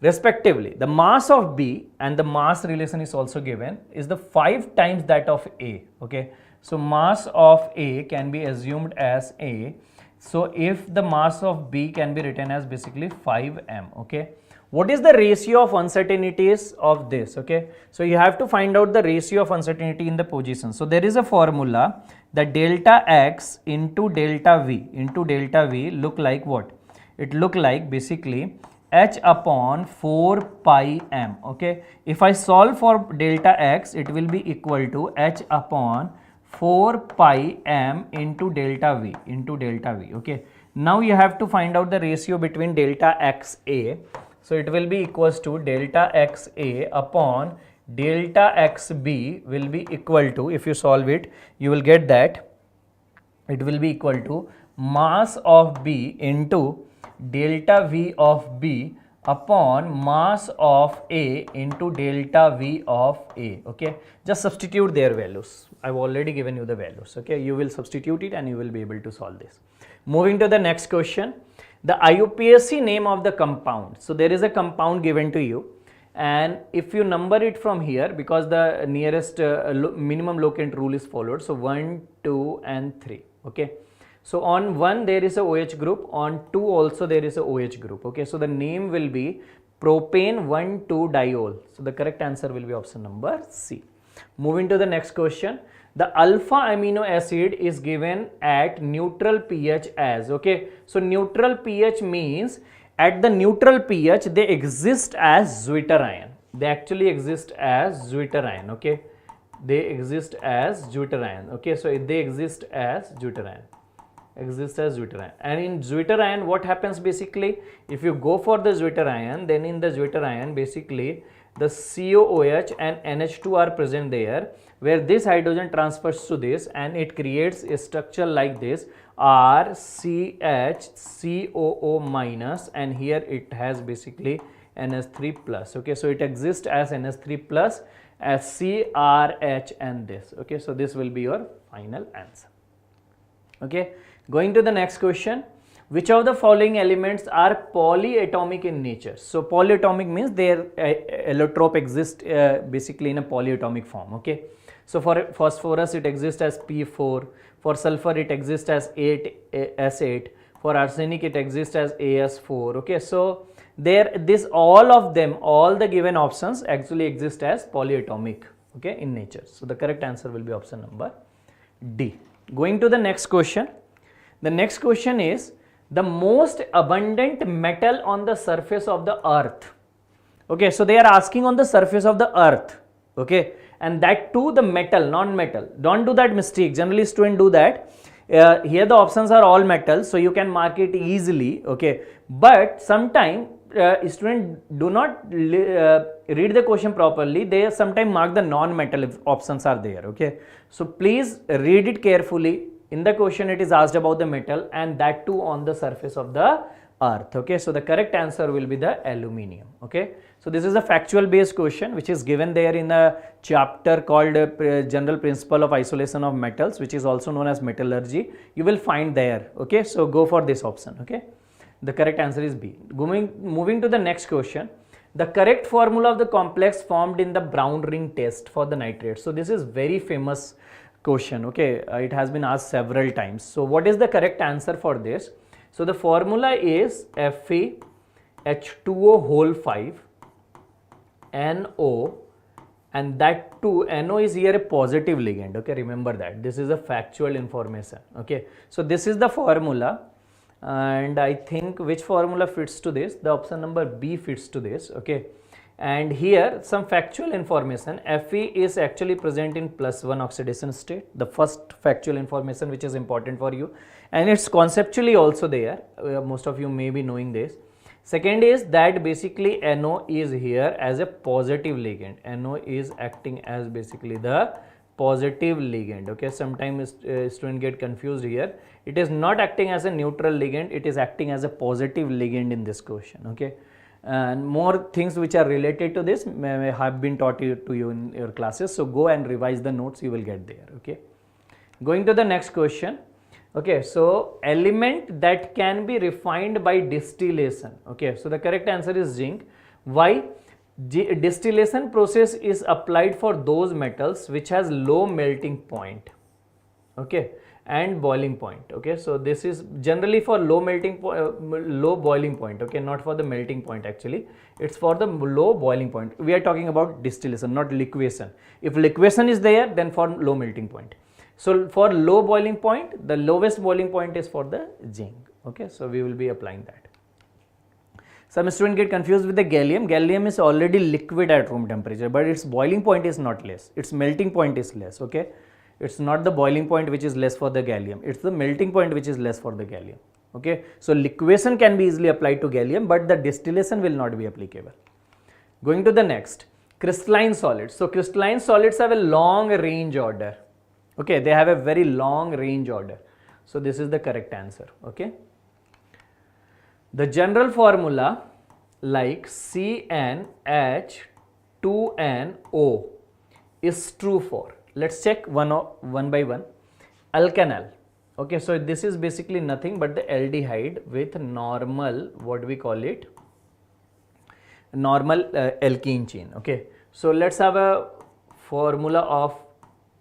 respectively. The mass of B, and the mass relation is also given, is the 5 times that of A. Okay, so mass of A can be assumed as A. So if the mass of B can be written as basically 5m. Okay, what is the ratio of uncertainties of this? Okay, so you have to find out the ratio of uncertainty in the position. So there is a formula that delta x into delta v look like what? It look like basically h upon 4 pi m. Okay, if I solve for delta x, it will be equal to h upon 4 pi m into delta v. Okay, now you have to find out the ratio between delta x a. So it will be equals to delta x a upon delta x b will be equal to, if you solve it, you will get that it will be equal to mass of B into delta V of B upon mass of A into delta V of A. Okay, just substitute their values. I've already given you the values. Okay, you will substitute it and you will be able to solve this. Moving to the next question, the IUPAC name of the compound. So there is a compound given to you, and if you number it from here, because the nearest minimum locant rule is followed, so 1, 2 and 3. Okay, so on 1 there is a OH group, on 2 also there is a OH group. Okay, so the name will be propane 1,2-diol. So the correct answer will be option number C. Moving to the next question, the alpha amino acid is given at neutral pH as. Okay, so neutral pH means at the neutral pH they exist as zwitterion. They actually exist as zwitterion. Okay, they exist as zwitterion. Okay, so they exist as zwitterion. And in zwitterion, what happens basically, if you go for the zwitterion, then in the zwitterion basically the COOH and NH2 are present there, where this hydrogen transfers to this and it creates a structure like this, RCHCOO minus, and here it has basically NH3 plus. Okay, so it exists as NH3 plus, as CRH and this. Okay, so this will be your final answer. Okay, going to the next question, which of the following elements are polyatomic in nature? So polyatomic means their allotrope exists basically in a polyatomic form. Okay, so for phosphorus it exists as P4, for sulfur it exists as S8, for arsenic it exists as As4. Okay, so all of them, all the given options actually exist as polyatomic, okay, in nature. So the correct answer will be option number D. Going to the next question, the next question is the most abundant metal on the surface of the earth. Okay, so they are asking on the surface of the earth. Okay, and that too the metal, non-metal. Don't do that mistake. Generally students do that. Here the options are all metal, so you can mark it easily. Okay, but sometimes students do not read the question properly. They sometimes mark the non-metal if options are there. Okay, so please read it carefully. In the question it is asked about the metal, and that too on the surface of the earth. Okay, so the correct answer will be the aluminium. Okay, so this is a factual based question which is given there in a chapter called General Principle of Isolation of Metals, which is also known as metallurgy. You will find there. Okay, so go for this option. Okay, the correct answer is B. Moving to the next question, the correct formula of the complex formed in the Brown ring test for the nitrate. So this is very famous question. Okay, it has been asked several times. So what is the correct answer for this? So the formula is FeH2O whole 5 NO, and that too NO is here a positive ligand. Okay, remember that this is a factual information. Okay, so this is the formula, and I think which formula fits to this? The option number B fits to this. Okay, and here some factual information. Fe is actually present in +1 oxidation state, the first factual information which is important for you, and it's conceptually also there. Most of you may be knowing this. Second is that basically NO is here as a positive ligand. NO is acting as basically the positive ligand. Okay, sometimes students get confused here. It is not acting as a neutral ligand, it is acting as a positive ligand in this question. Okay, and more things which are related to this may have been taught to you in your classes, so go and revise the notes, you will get there. Okay, going to the next question. Okay, so element that can be refined by distillation. Okay, so the correct answer is zinc. Why? Distillation process is applied for those metals which has low melting point, okay, and boiling point. Okay, so this is generally for low boiling point, okay, not for the melting point. Actually it's for the low boiling point. We are talking about distillation, not liquefaction. If liquefaction is there, then for low melting point. So for low boiling point, the lowest boiling point is for the zinc. Okay, so we will be applying that. Some students get confused with the gallium. Gallium is already liquid at room temperature, but its boiling point is not less, its melting point is less. Okay, it's not the boiling point which is less for the gallium, it's the melting point which is less for the gallium. Okay, so liquefaction can be easily applied to gallium, but the distillation will not be applicable. Going to the next, crystalline solids. So crystalline solids have a long range order. Okay, they have a very long range order. So this is the correct answer. Okay, the general formula like CnH2nO is true for, let's check one by one. Alkanal. Okay, so this is basically nothing but the aldehyde with normal, what we call it, normal alkene chain. Okay, so let's have a formula of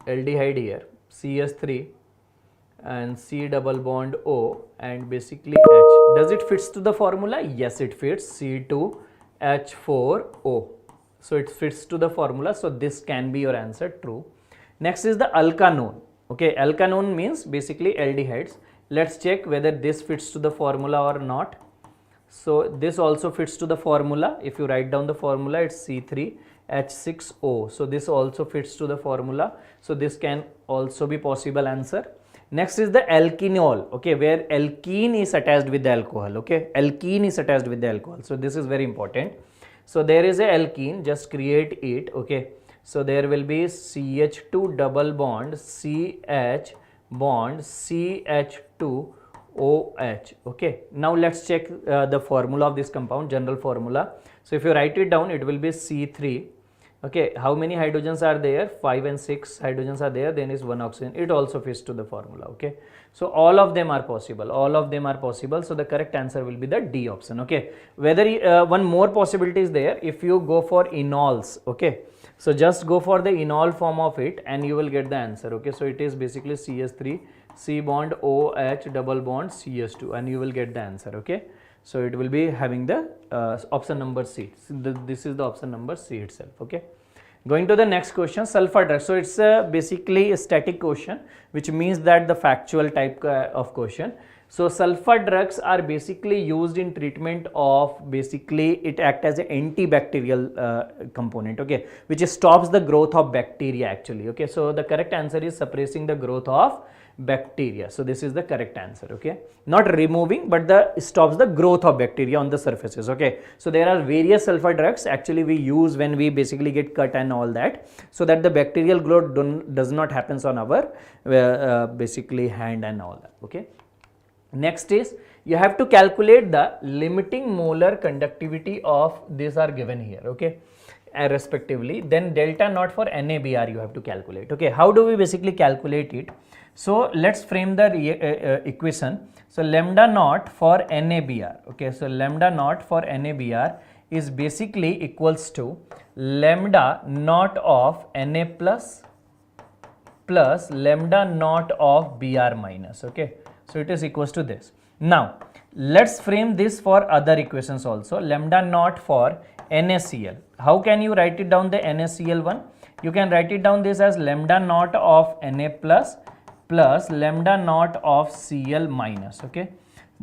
aldehyde here, CH3 and C double bond O and basically H. Does it fits to the formula? Yes, it fits, C2H4O. So it fits to the formula, so this can be your answer, true. Next is the alkanone. Okay, alkanone means basically aldehydes. Let's check whether this fits to the formula or not. So this also fits to the formula. If you write down the formula, it's C3H6O. So this also fits to the formula. So this can also be possible answer. Next is the alkenol. Okay, where alkene is attached with the alcohol. Okay, alkene is attached with the alcohol. So this is very important. So there is a alkene, just create it. Okay, so there will be CH2 double bond CH bond CH2OH. Okay, now let's check the formula of this compound, general formula. So if you write it down, it will be C3. Okay, how many hydrogens are there? 5 and 6 hydrogens are there, then is 1 oxygen. It also fits to the formula. Okay, so all of them are possible, all of them are possible. So the correct answer will be the D option. Okay, whether one more possibility is there, if you go for enols. Okay, so just go for the enol form of it and you will get the answer. Okay, so it is basically CH3 C bond OH double bond CH2 and you will get the answer. Okay, so it will be having the option number C. So this is the option number C itself. Okay, going to the next question, sulfur drugs. So it's basically a static question, which means that the factual type of question. So sulfur drugs are basically used in treatment of, basically it acts as an antibacterial component. Okay, which stops the growth of bacteria actually. Okay, so the correct answer is suppressing the growth of bacteria. So this is the correct answer. Okay, not removing, but the stops the growth of bacteria on the surfaces. Okay, so there are various sulfur drugs actually we use when we basically get cut and all that, so that the bacterial growth does not happens on our basically hand and all that. Okay, next is you have to calculate the limiting molar conductivity of these are given here. Okay, respectively, then delta naught for NaBr you have to calculate. Okay, how do we basically calculate it? So let's frame the equation. So lambda naught for NaBr. Okay, so lambda naught for NaBr is basically equals to lambda naught of Na plus lambda naught of Br minus. Okay, so it is equals to this. Now let's frame this for other equations also. Lambda naught for NaCl. How can you write it down, the NaCl one? You can write it down this as lambda naught of Na plus lambda naught of Cl minus. Okay,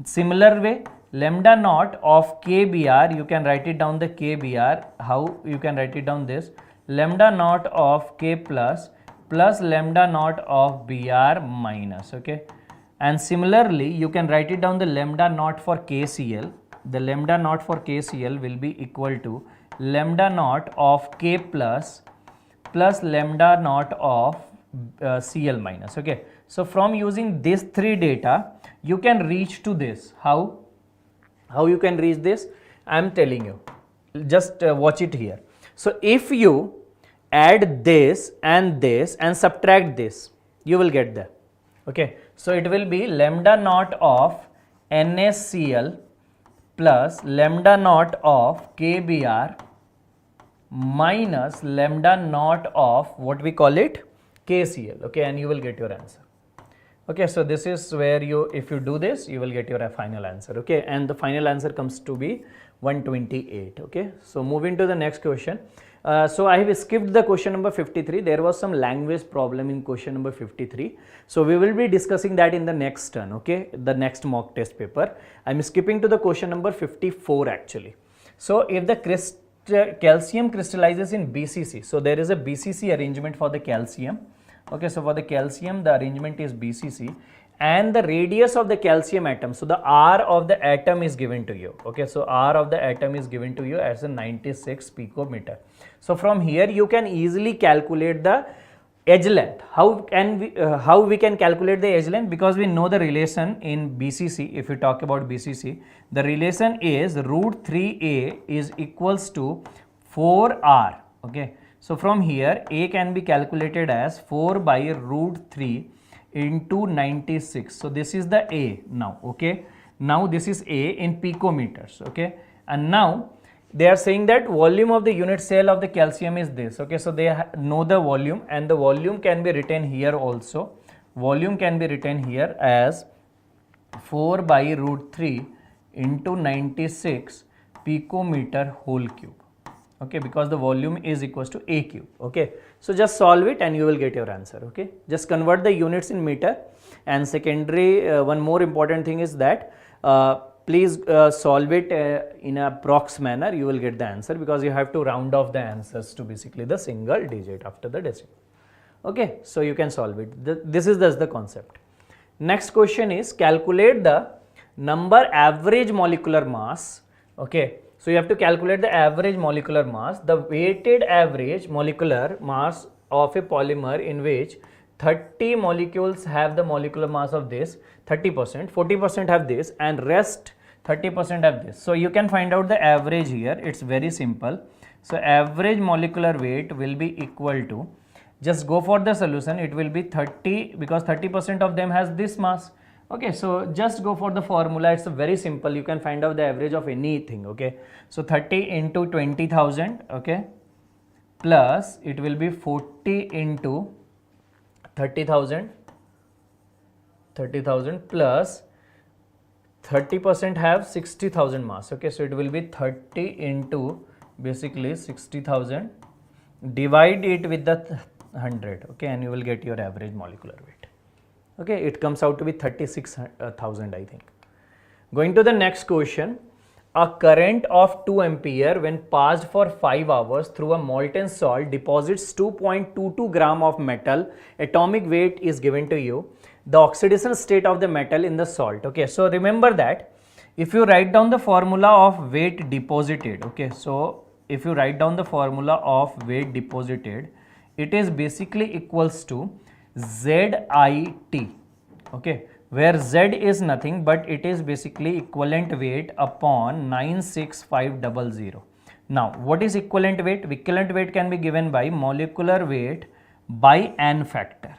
similar way, lambda naught of Kbr, you can write it down the Kbr. How you can write it down this? Lambda naught of K plus lambda naught of Br minus. Okay, and similarly you can write it down the lambda naught for KCl. The lambda naught for KCl will be equal to lambda naught of K plus lambda naught of Cl minus. Okay, so from using these three data you can reach to this. How you can reach this? I am telling you, just watch it here. So if you add this and subtract this, you will get there. Okay, so it will be lambda naught of NaCl plus lambda naught of KBr minus lambda naught of what we call it KCl, okay, and you will get your answer. Okay, so this is where you, if you do this, you will get your final answer, okay, and the final answer comes to be 128, okay. So moving to the next question. So I have skipped the question number 53. There was some language problem in question number 53. So we will be discussing that in the next turn, okay, the next mock test paper. I am skipping to the question number 54 actually. So if the calcium crystallizes in BCC, so there is a BCC arrangement for the calcium, okay, so for the calcium the arrangement is BCC, and the radius of the calcium atom, so the R of the atom is given to you, okay, so R of the atom is given to you as a 96 picometer. So from here you can easily calculate the edge length. How we can calculate the edge length? Because we know the relation in BCC. If we talk about BCC, the relation is root 3a is equals to 4r, okay. So from here a can be calculated as 4 by root 3 into 96. So this is the A now, okay. Now this is A in picometers, okay, and now they are saying that volume of the unit cell of the calcium is this, okay. So they know the volume, and the volume can be written here also. Volume can be written here as 4 by root 3 into 96 picometer whole cube, okay, because the volume is equals to A cube, okay. So just solve it and you will get your answer, okay. Just convert the units in meter, and secondary one more important thing is that please solve it in a prox manner. You will get the answer, because you have to round off the answers to basically the single digit after the decimal, okay. So you can solve it. This is the concept. Next question is calculate the number average molecular mass, okay. So you have to calculate the average molecular mass, the weighted average molecular mass of a polymer in which 30 molecules have the molecular mass of this, 30%, 40% have this, and rest 30% have this. So you can find out the average here. It's very simple. So average molecular weight will be equal to, just go for the solution, it will be 30, because 30% of them has this mass. Okay, so just go for the formula. It's very simple. You can find out the average of anything, okay. So 30 into 20,000, okay, plus it will be 40 into 30,000 plus 30% have 60,000 mass, okay. So it will be 30 into basically 60,000, divide it with the 100, okay, and you will get your average molecular weight. Okay, it comes out to be 36,000, I think. Going to the next question. A current of 2 ampere when passed for 5 hours through a molten salt deposits 2.22 gram of metal. Atomic weight is given to you. The oxidation state of the metal in the salt. Okay, so remember that if you write down the formula of weight deposited, okay, so if you write down the formula of weight deposited, it is basically equals to ZIT, okay, where Z is nothing but it is basically equivalent weight upon 96500. Now, what is equivalent weight? Equivalent weight can be given by molecular weight by n factor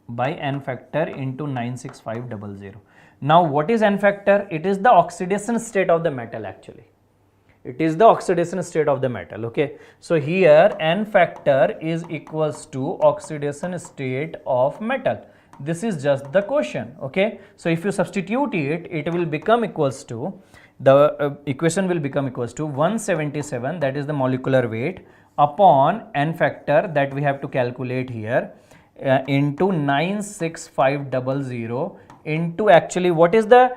into 96500. Now, what is n factor? It is the oxidation state of the metal actually. It is the oxidation state of the metal, okay. So here n factor is equals to oxidation state of metal. This is just the question, okay. So if you substitute it, it will become equals to, the equation will become equals to 177, that is the molecular weight, upon n factor that we have to calculate here, into 96500 into actually what is the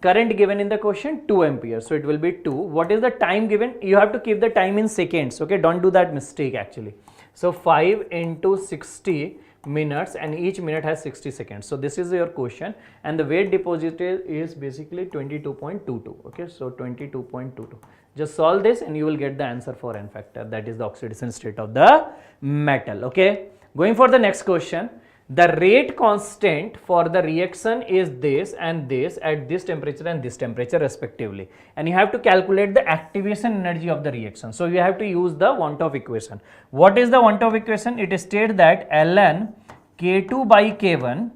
current given in the question? 2 amperes. So it will be 2. What is the time given? You have to keep the time in seconds, okay. Don't do that mistake actually. So 5 into 60 minutes, and each minute has 60 seconds. So this is your question, and the weight deposited is basically 22.22, okay. So 22.22. Just solve this and you will get the answer for n factor, that is the oxidation state of the metal, okay. Going for the next question. The rate constant for the reaction is this and this at this temperature and this temperature respectively, and you have to calculate the activation energy of the reaction. So you have to use the want of equation. What is the want of equation? It states that ln K2 by K1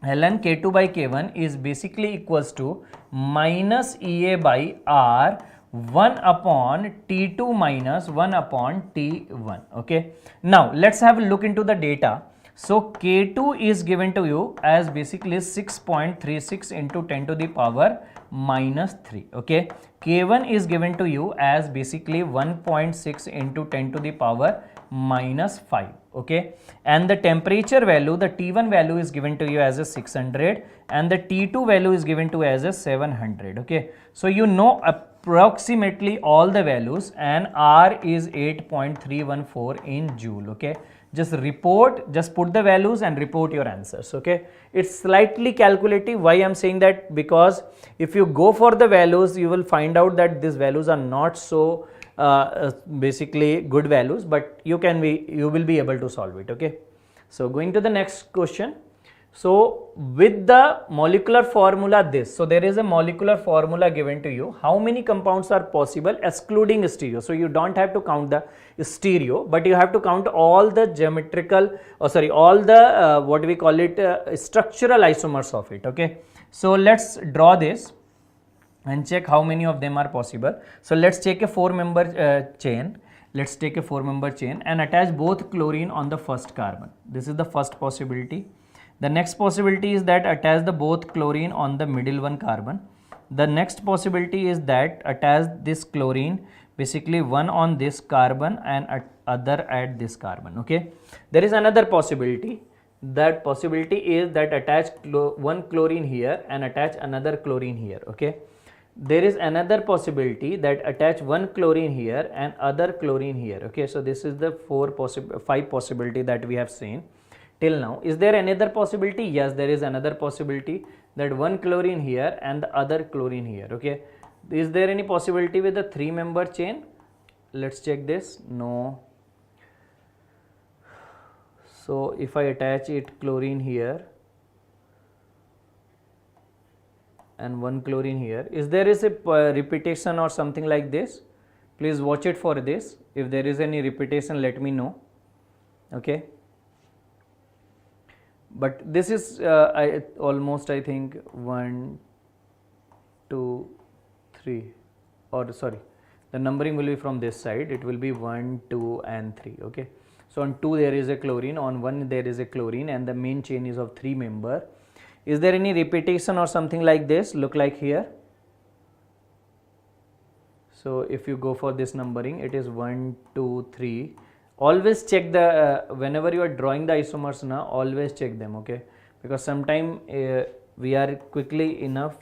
ln K2 by K1 is basically equals to minus EA by R 1 upon T2 minus 1 upon T1. Okay. Now let's have a look into the data. So K2 is given to you as basically 6.36 into 10 to the power minus 3. Okay. K1 is given to you as basically 1.6 into 10 to the power minus 5. Okay. And the temperature value, the T1 value is given to you as a 600 and the T2 value is given to you as a 700. Okay. So you know approximately all the values and R is 8.314 in joule. Okay. Just put the values and report your answers. Okay. It's slightly calculative. Why I'm saying that? Because if you go for the values, you will find out that these values are not so basically good values, but you will be able to solve it. Okay. So going to the next question. So with the molecular formula so there is a molecular formula given to you. How many compounds are possible excluding stereo? So you don't have to count the stereo, but you have to count all the all the what we call it structural isomers of it. Okay. So let's draw this and check how many of them are possible. So let's take a 4-member chain. Let's take a 4-member chain and attach both chlorine on the first carbon. This is the first possibility. The next possibility is that attach the both chlorine on the middle one carbon. The next possibility is that attach this chlorine basically one on this carbon and other at this carbon. Okay. There is another possibility. That possibility is that attach one chlorine here and attach another chlorine here. Okay. There is another possibility that attach one chlorine here and other chlorine here. Okay. So this is the 5 possibility that we have seen till now. Is there another possibility? Yes, there is another possibility that one chlorine here and the other chlorine here. Okay. Is there any possibility with a 3-member chain? Let's check this. No. So if I attach it chlorine here and one chlorine here, is there is a repetition or something like this? Please watch it for this. If there is any repetition, let me know. Okay. But this is almost I think 1, 2, 3 or sorry, the numbering will be from this side. It will be 1, 2 and 3. Okay. So on 2 there is a chlorine, on 1 there is a chlorine and the main chain is of 3-member. Is there any repetition or something like this? Look like here. So if you go for this numbering, it is 1, 2, 3. Always check the whenever you are drawing the isomers now, always check them. Okay, because sometime we are quickly enough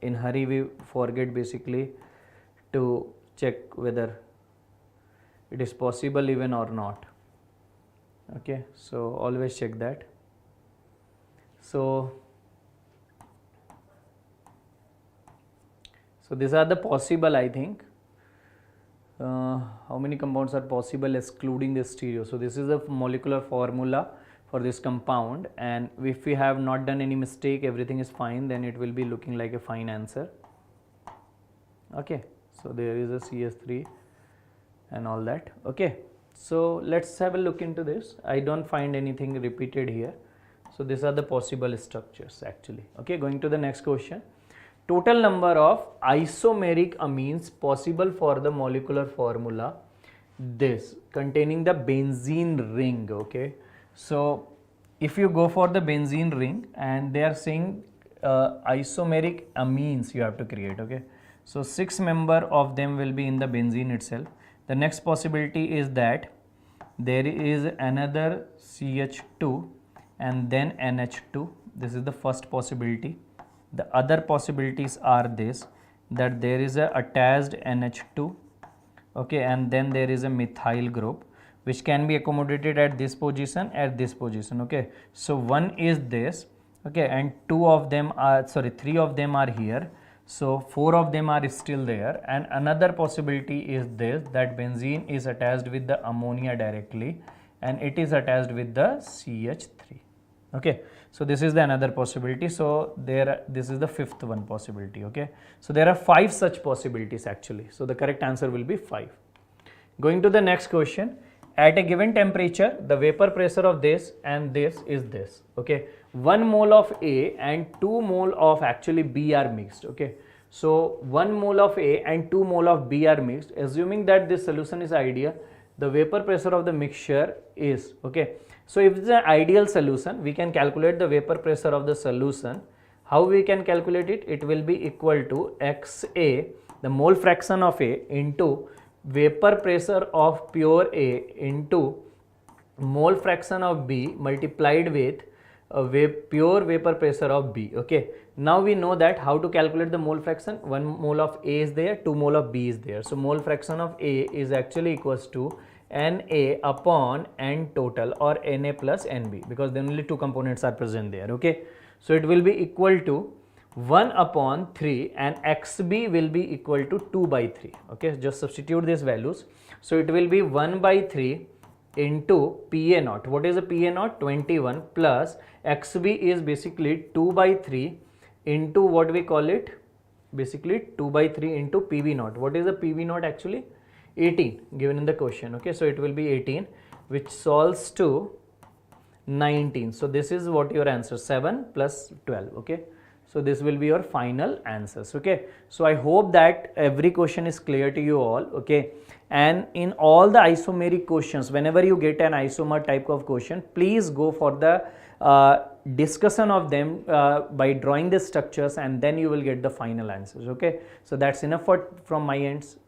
in hurry, we forget basically to check whether it is possible even or not. Okay, so always check that. So these are the possible, I think. How many compounds are possible excluding the stereo? So this is the molecular formula for this compound, and if we have not done any mistake, everything is fine, then it will be looking like a fine answer. Okay, so there is a CS3 and all that. Okay, so let's have a look into this. I don't find anything repeated here. So these are the possible structures actually. Okay, going to the next question. Total number of isomeric amines possible for the molecular formula this containing the benzene ring. Okay, so if you go for the benzene ring and they are saying isomeric amines you have to create. Okay, so 6 member of them will be in the benzene itself. The next possibility is that there is another CH2 and then NH2. This is the first possibility. The other possibilities are this, that there is a attached NH2, okay, and then there is a methyl group which can be accommodated at this position, okay. So one is this, okay, and 3 of them are here, so 4 of them are still there, and another possibility is this, that benzene is attached with the ammonia directly and it is attached with the CH3. Okay, so this is the another possibility. So this is the 5th one possibility. Okay, so there are 5 such possibilities actually. So the correct answer will be 5. Going to the next question. at a given temperature, the vapor pressure of this and this is this. Okay, 1 mole of A and 2 mole of actually B are mixed. Okay, so 1 mole of A and 2 mole of B are mixed. Assuming that this solution is ideal, the vapor pressure of the mixture is, okay. So if it's an ideal solution, we can calculate the vapor pressure of the solution. How we can calculate it? It will be equal to XA, the mole fraction of A, into vapor pressure of pure A into mole fraction of B multiplied with pure vapor pressure of B. Okay, now we know that how to calculate the mole fraction. 1 mole of A is there, 2 mole of B is there. So mole fraction of A is actually equals to Na upon N total, or Na plus Nb, because then only 2 components are present there. Okay, so it will be equal to 1 upon 3 and Xb will be equal to 2 by 3. Okay, just substitute these values. So it will be 1 by 3 into Pa naught. What is the Pa naught? 21 plus Xb is basically 2 by 3 into what we call it, basically 2 by 3 into Pv naught. What is the Pv naught actually? 18 given in the question. Okay, so it will be 18, which solves to 19. So this is what your answer, 7 plus 12. Okay, so this will be your final answers. Okay, so I hope that every question is clear to you all. Okay, and in all the isomeric questions, whenever you get an isomer type of question, please go for the discussion of them by drawing the structures, and then you will get the final answers. Okay, so that's enough from my ends.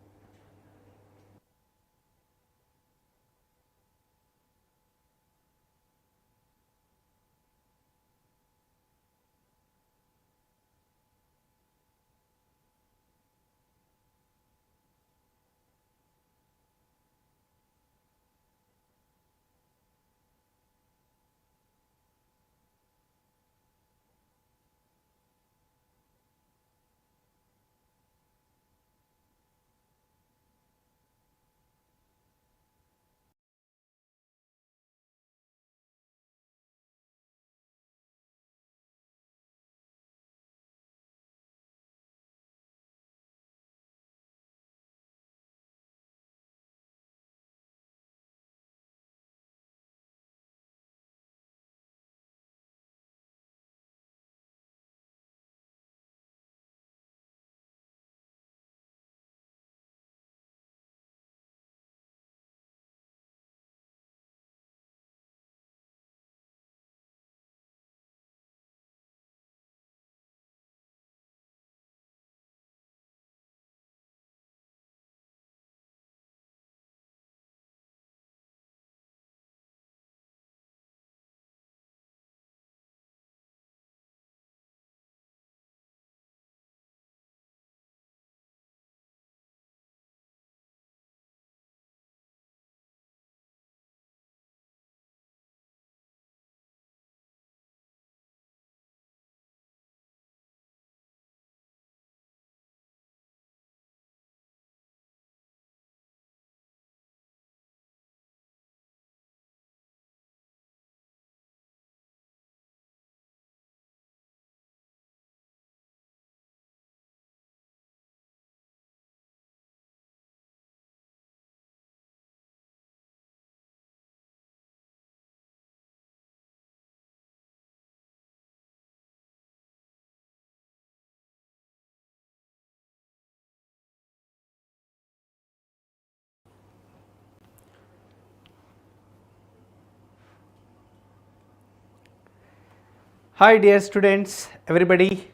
Hi dear students, everybody.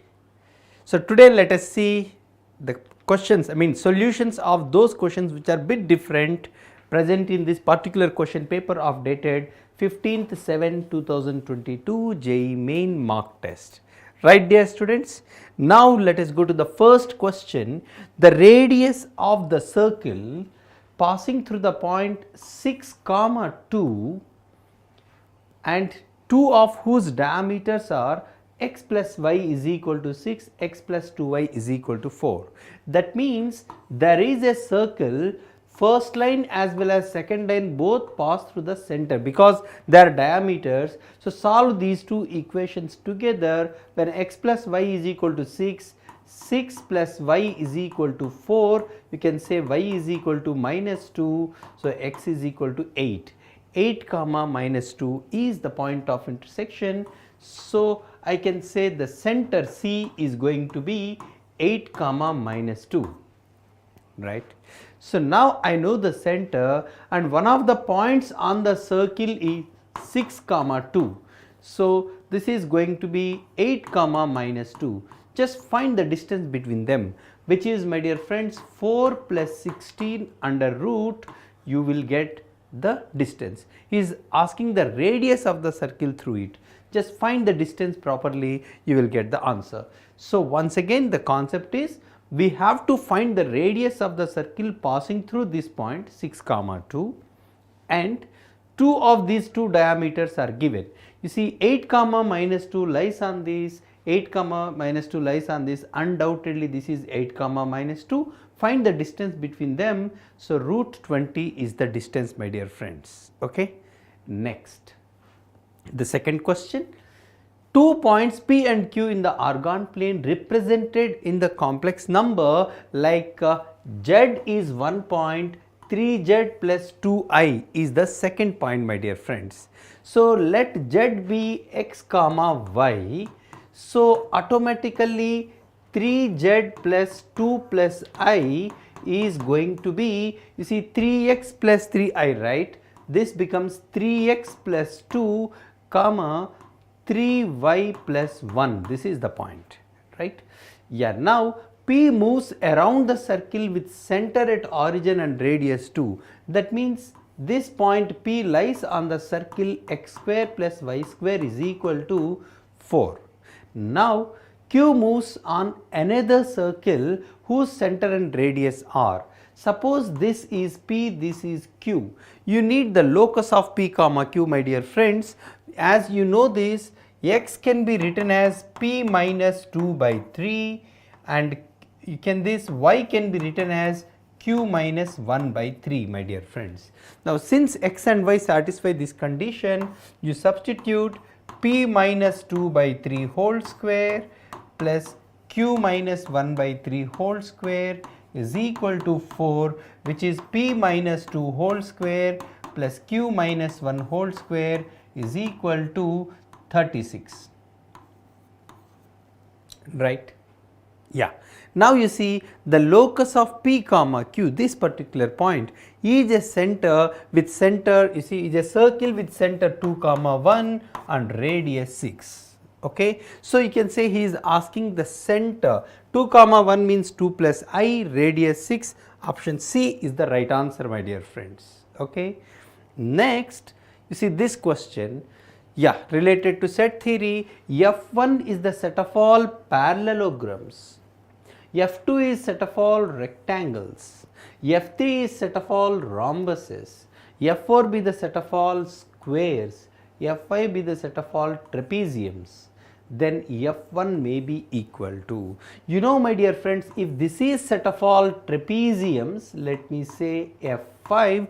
So today let us see the questions, solutions of those questions which are bit different present in this particular question paper of dated 15th/7/2022 JEE Main Mock Test. Right dear students, now let us go to the first question. The radius of the circle passing through the point 6, 2 and 2 of whose diameters are x plus y is equal to 6, x plus 2y is equal to 4. That means there is a circle, first line as well as second line both pass through the center because they are diameters. So solve these two equations together. When x plus y is equal to 6, 6 plus y is equal to 4, you can say y is equal to minus 2, so x is equal to 8. 8 comma minus 2 is the point of intersection, so I can say the center C is going to be 8 comma minus 2, right. So now I know the center, and one of the points on the circle is 6 comma 2. So this is going to be 8 comma minus 2. Just find the distance between them, which is, my dear friends, 4 plus 16 under root, you will get the distance. He is asking the radius of the circle through it. Just find the distance properly, you will get the answer. So once again, the concept is we have to find the radius of the circle passing through this point 6 comma 2, and two of these two diameters are given. You see 8 comma minus 2 lies on this, 8 comma minus 2 lies on this, undoubtedly this is 8 comma minus 2. Find the distance between them, so root 20 is the distance, my dear friends. Okay. Next, the second question. 2 points P and Q in the orgone plane represented in the complex number like Z is 1 point, 3Z plus 2I is the second point, my dear friends. So let Z be x comma y, so automatically 3Z plus 2 plus I is going to be, you see 3x plus 3I, right. This becomes 3x plus 2 comma 3y plus 1, this is the point, right. Yeah, now P moves around the circle with center at origin and radius 2. That means this point P lies on the circle x square plus y square is equal to 4. Now Q moves on another circle whose center and radius are. Suppose this is P, this is Q. You need the locus of P comma Q, my dear friends. As you know this, x can be written as P minus 2 by 3, and this y can be written as Q minus 1 by 3, my dear friends. Now since x and y satisfy this condition, you substitute P minus 2 by 3 whole square plus Q minus 1 by 3 whole square is equal to 4, which is P minus 2 whole square plus Q minus 1 whole square is equal to 36, right. Yeah, now you see the locus of P comma Q, this particular point is a center with center, you see, is a circle with center 2 comma 1 and radius 6. Okay, so you can say he is asking the center. 2 comma 1 means 2 plus I, radius 6. Option C is the right answer, my dear friends. Okay, next you see this question, yeah, related to set theory. F1 is the set of all parallelograms, F2 is set of all rectangles, F3 is set of all rhombuses, F4 be the set of all squares, F5 be the set of all trapeziums, then F1 may be equal to, you know, my dear friends, if this is set of all trapeziums, let me say F5,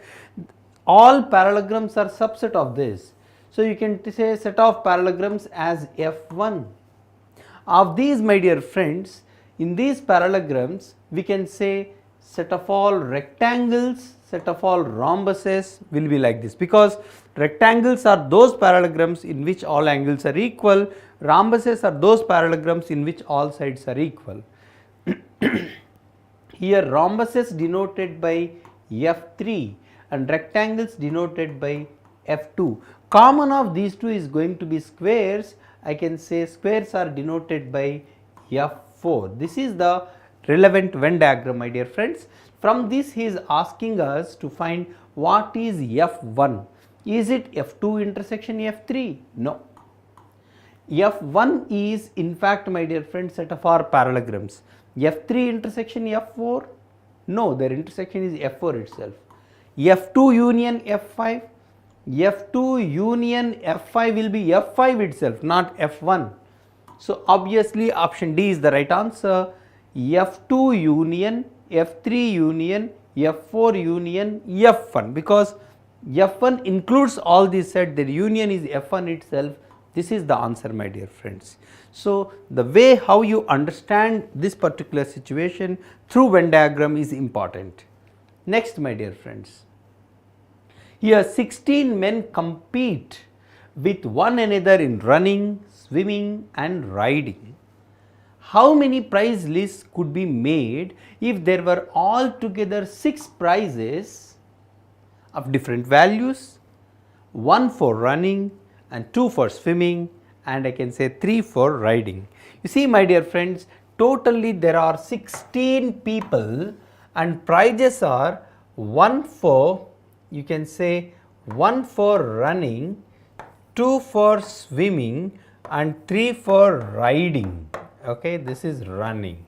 all parallelograms are subset of this. So you can say set of parallelograms as F1. Of these, my dear friends, in these parallelograms we can say set of all rectangles, set of all rhombuses will be like this, because rectangles are those parallelograms in which all angles are equal, rhombuses are those parallelograms in which all sides are equal. Here rhombuses denoted by F3 and rectangles denoted by F2. Common of these two is going to be squares. I can say squares are denoted by F4. This is the relevant Venn diagram, my dear friends. From this he is asking us to find what is F1. Is it F2 intersection F3? No. F1 is in fact, my dear friends, set of our parallelograms. F3 intersection F4? No, their intersection is F4 itself. F2 union F5? F2 union F5 will be F5 itself, not F1. So obviously option D is the right answer. F2 union, F3 union, F4 union, F1, because F1 includes all these sets, their union is F1 itself, This is the answer, my dear friends. So, the way how you understand this particular situation through Venn diagram is important. Next, my dear friends, here 16 men compete with one another in running, swimming and riding. How many prize lists could be made if there were altogether 6 prizes of different values, 1 for running and 2 for swimming, and I can say 3 for riding. You see, my dear friends, totally there are 16 people and prizes are 1 for, you can say 1 for running, 2 for swimming and 3 for riding. Okay, this is running.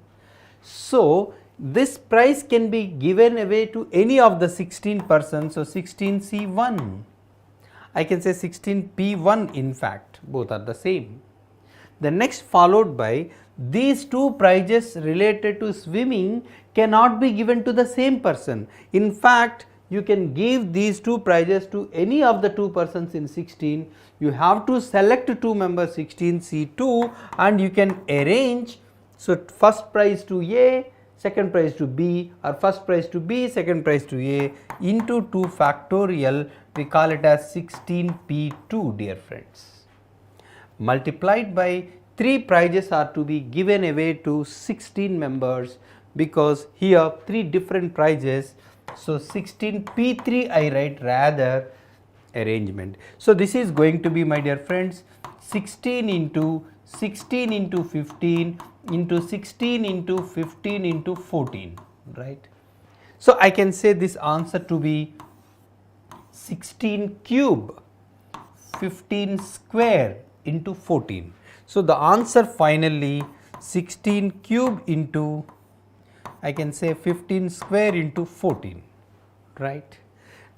So, this prize can be given away to any of the 16 persons. So, 16C1. I can say 16P1, in fact, both are the same. The next followed by these 2 prizes related to swimming cannot be given to the same person. In fact, you can give these 2 prizes to any of the 2 persons in 16. You have to select 2 members 16C2 and you can arrange. So, first prize to A, second prize to B, or first prize to B, second prize to A into 2 factorial, we call it as 16P2, dear friends. Multiplied by 3 prizes are to be given away to 16 members because here 3 different prizes. So, 16P3 I write rather arrangement. So, this is going to be, my dear friends, 16 into 16 into 15 into 16 into 15 into 14, right. So, I can say this answer to be 16 cube 15 square into 14. So, the answer finally 16 cube into, I can say 15 square into 14, right.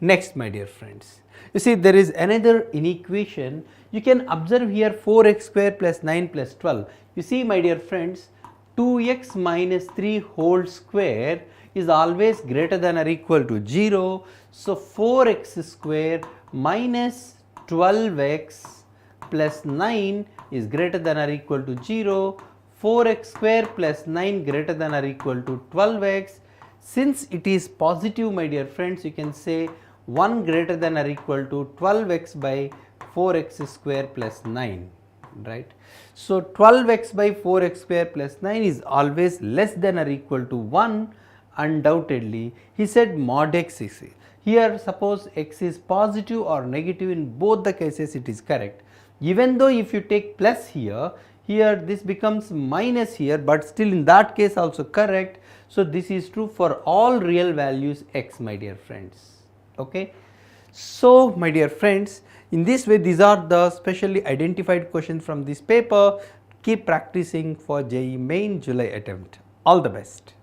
Next, my dear friends, you see there is another inequation. You can observe here 4x square plus 9 plus 12. You see, my dear friends, 2x minus 3 whole square is always greater than or equal to 0. So, 4x square minus 12x plus 9 is greater than or equal to 0. 4x square plus 9 greater than or equal to 12x. Since it is positive, my dear friends, you can say 1 greater than or equal to 12x by 4x square plus 9, right. So, 12x by 4x square plus 9 is always less than or equal to 1, undoubtedly. He said mod x is here. Suppose x is positive or negative, in both the cases it is correct. Even though if you take plus here, this becomes minus here, but still in that case also correct. So, this is true for all real values x, my dear friends. Okay. So, my dear friends, in this way these are the specially identified questions from this paper. Keep practicing for JEE Main July attempt. All the best.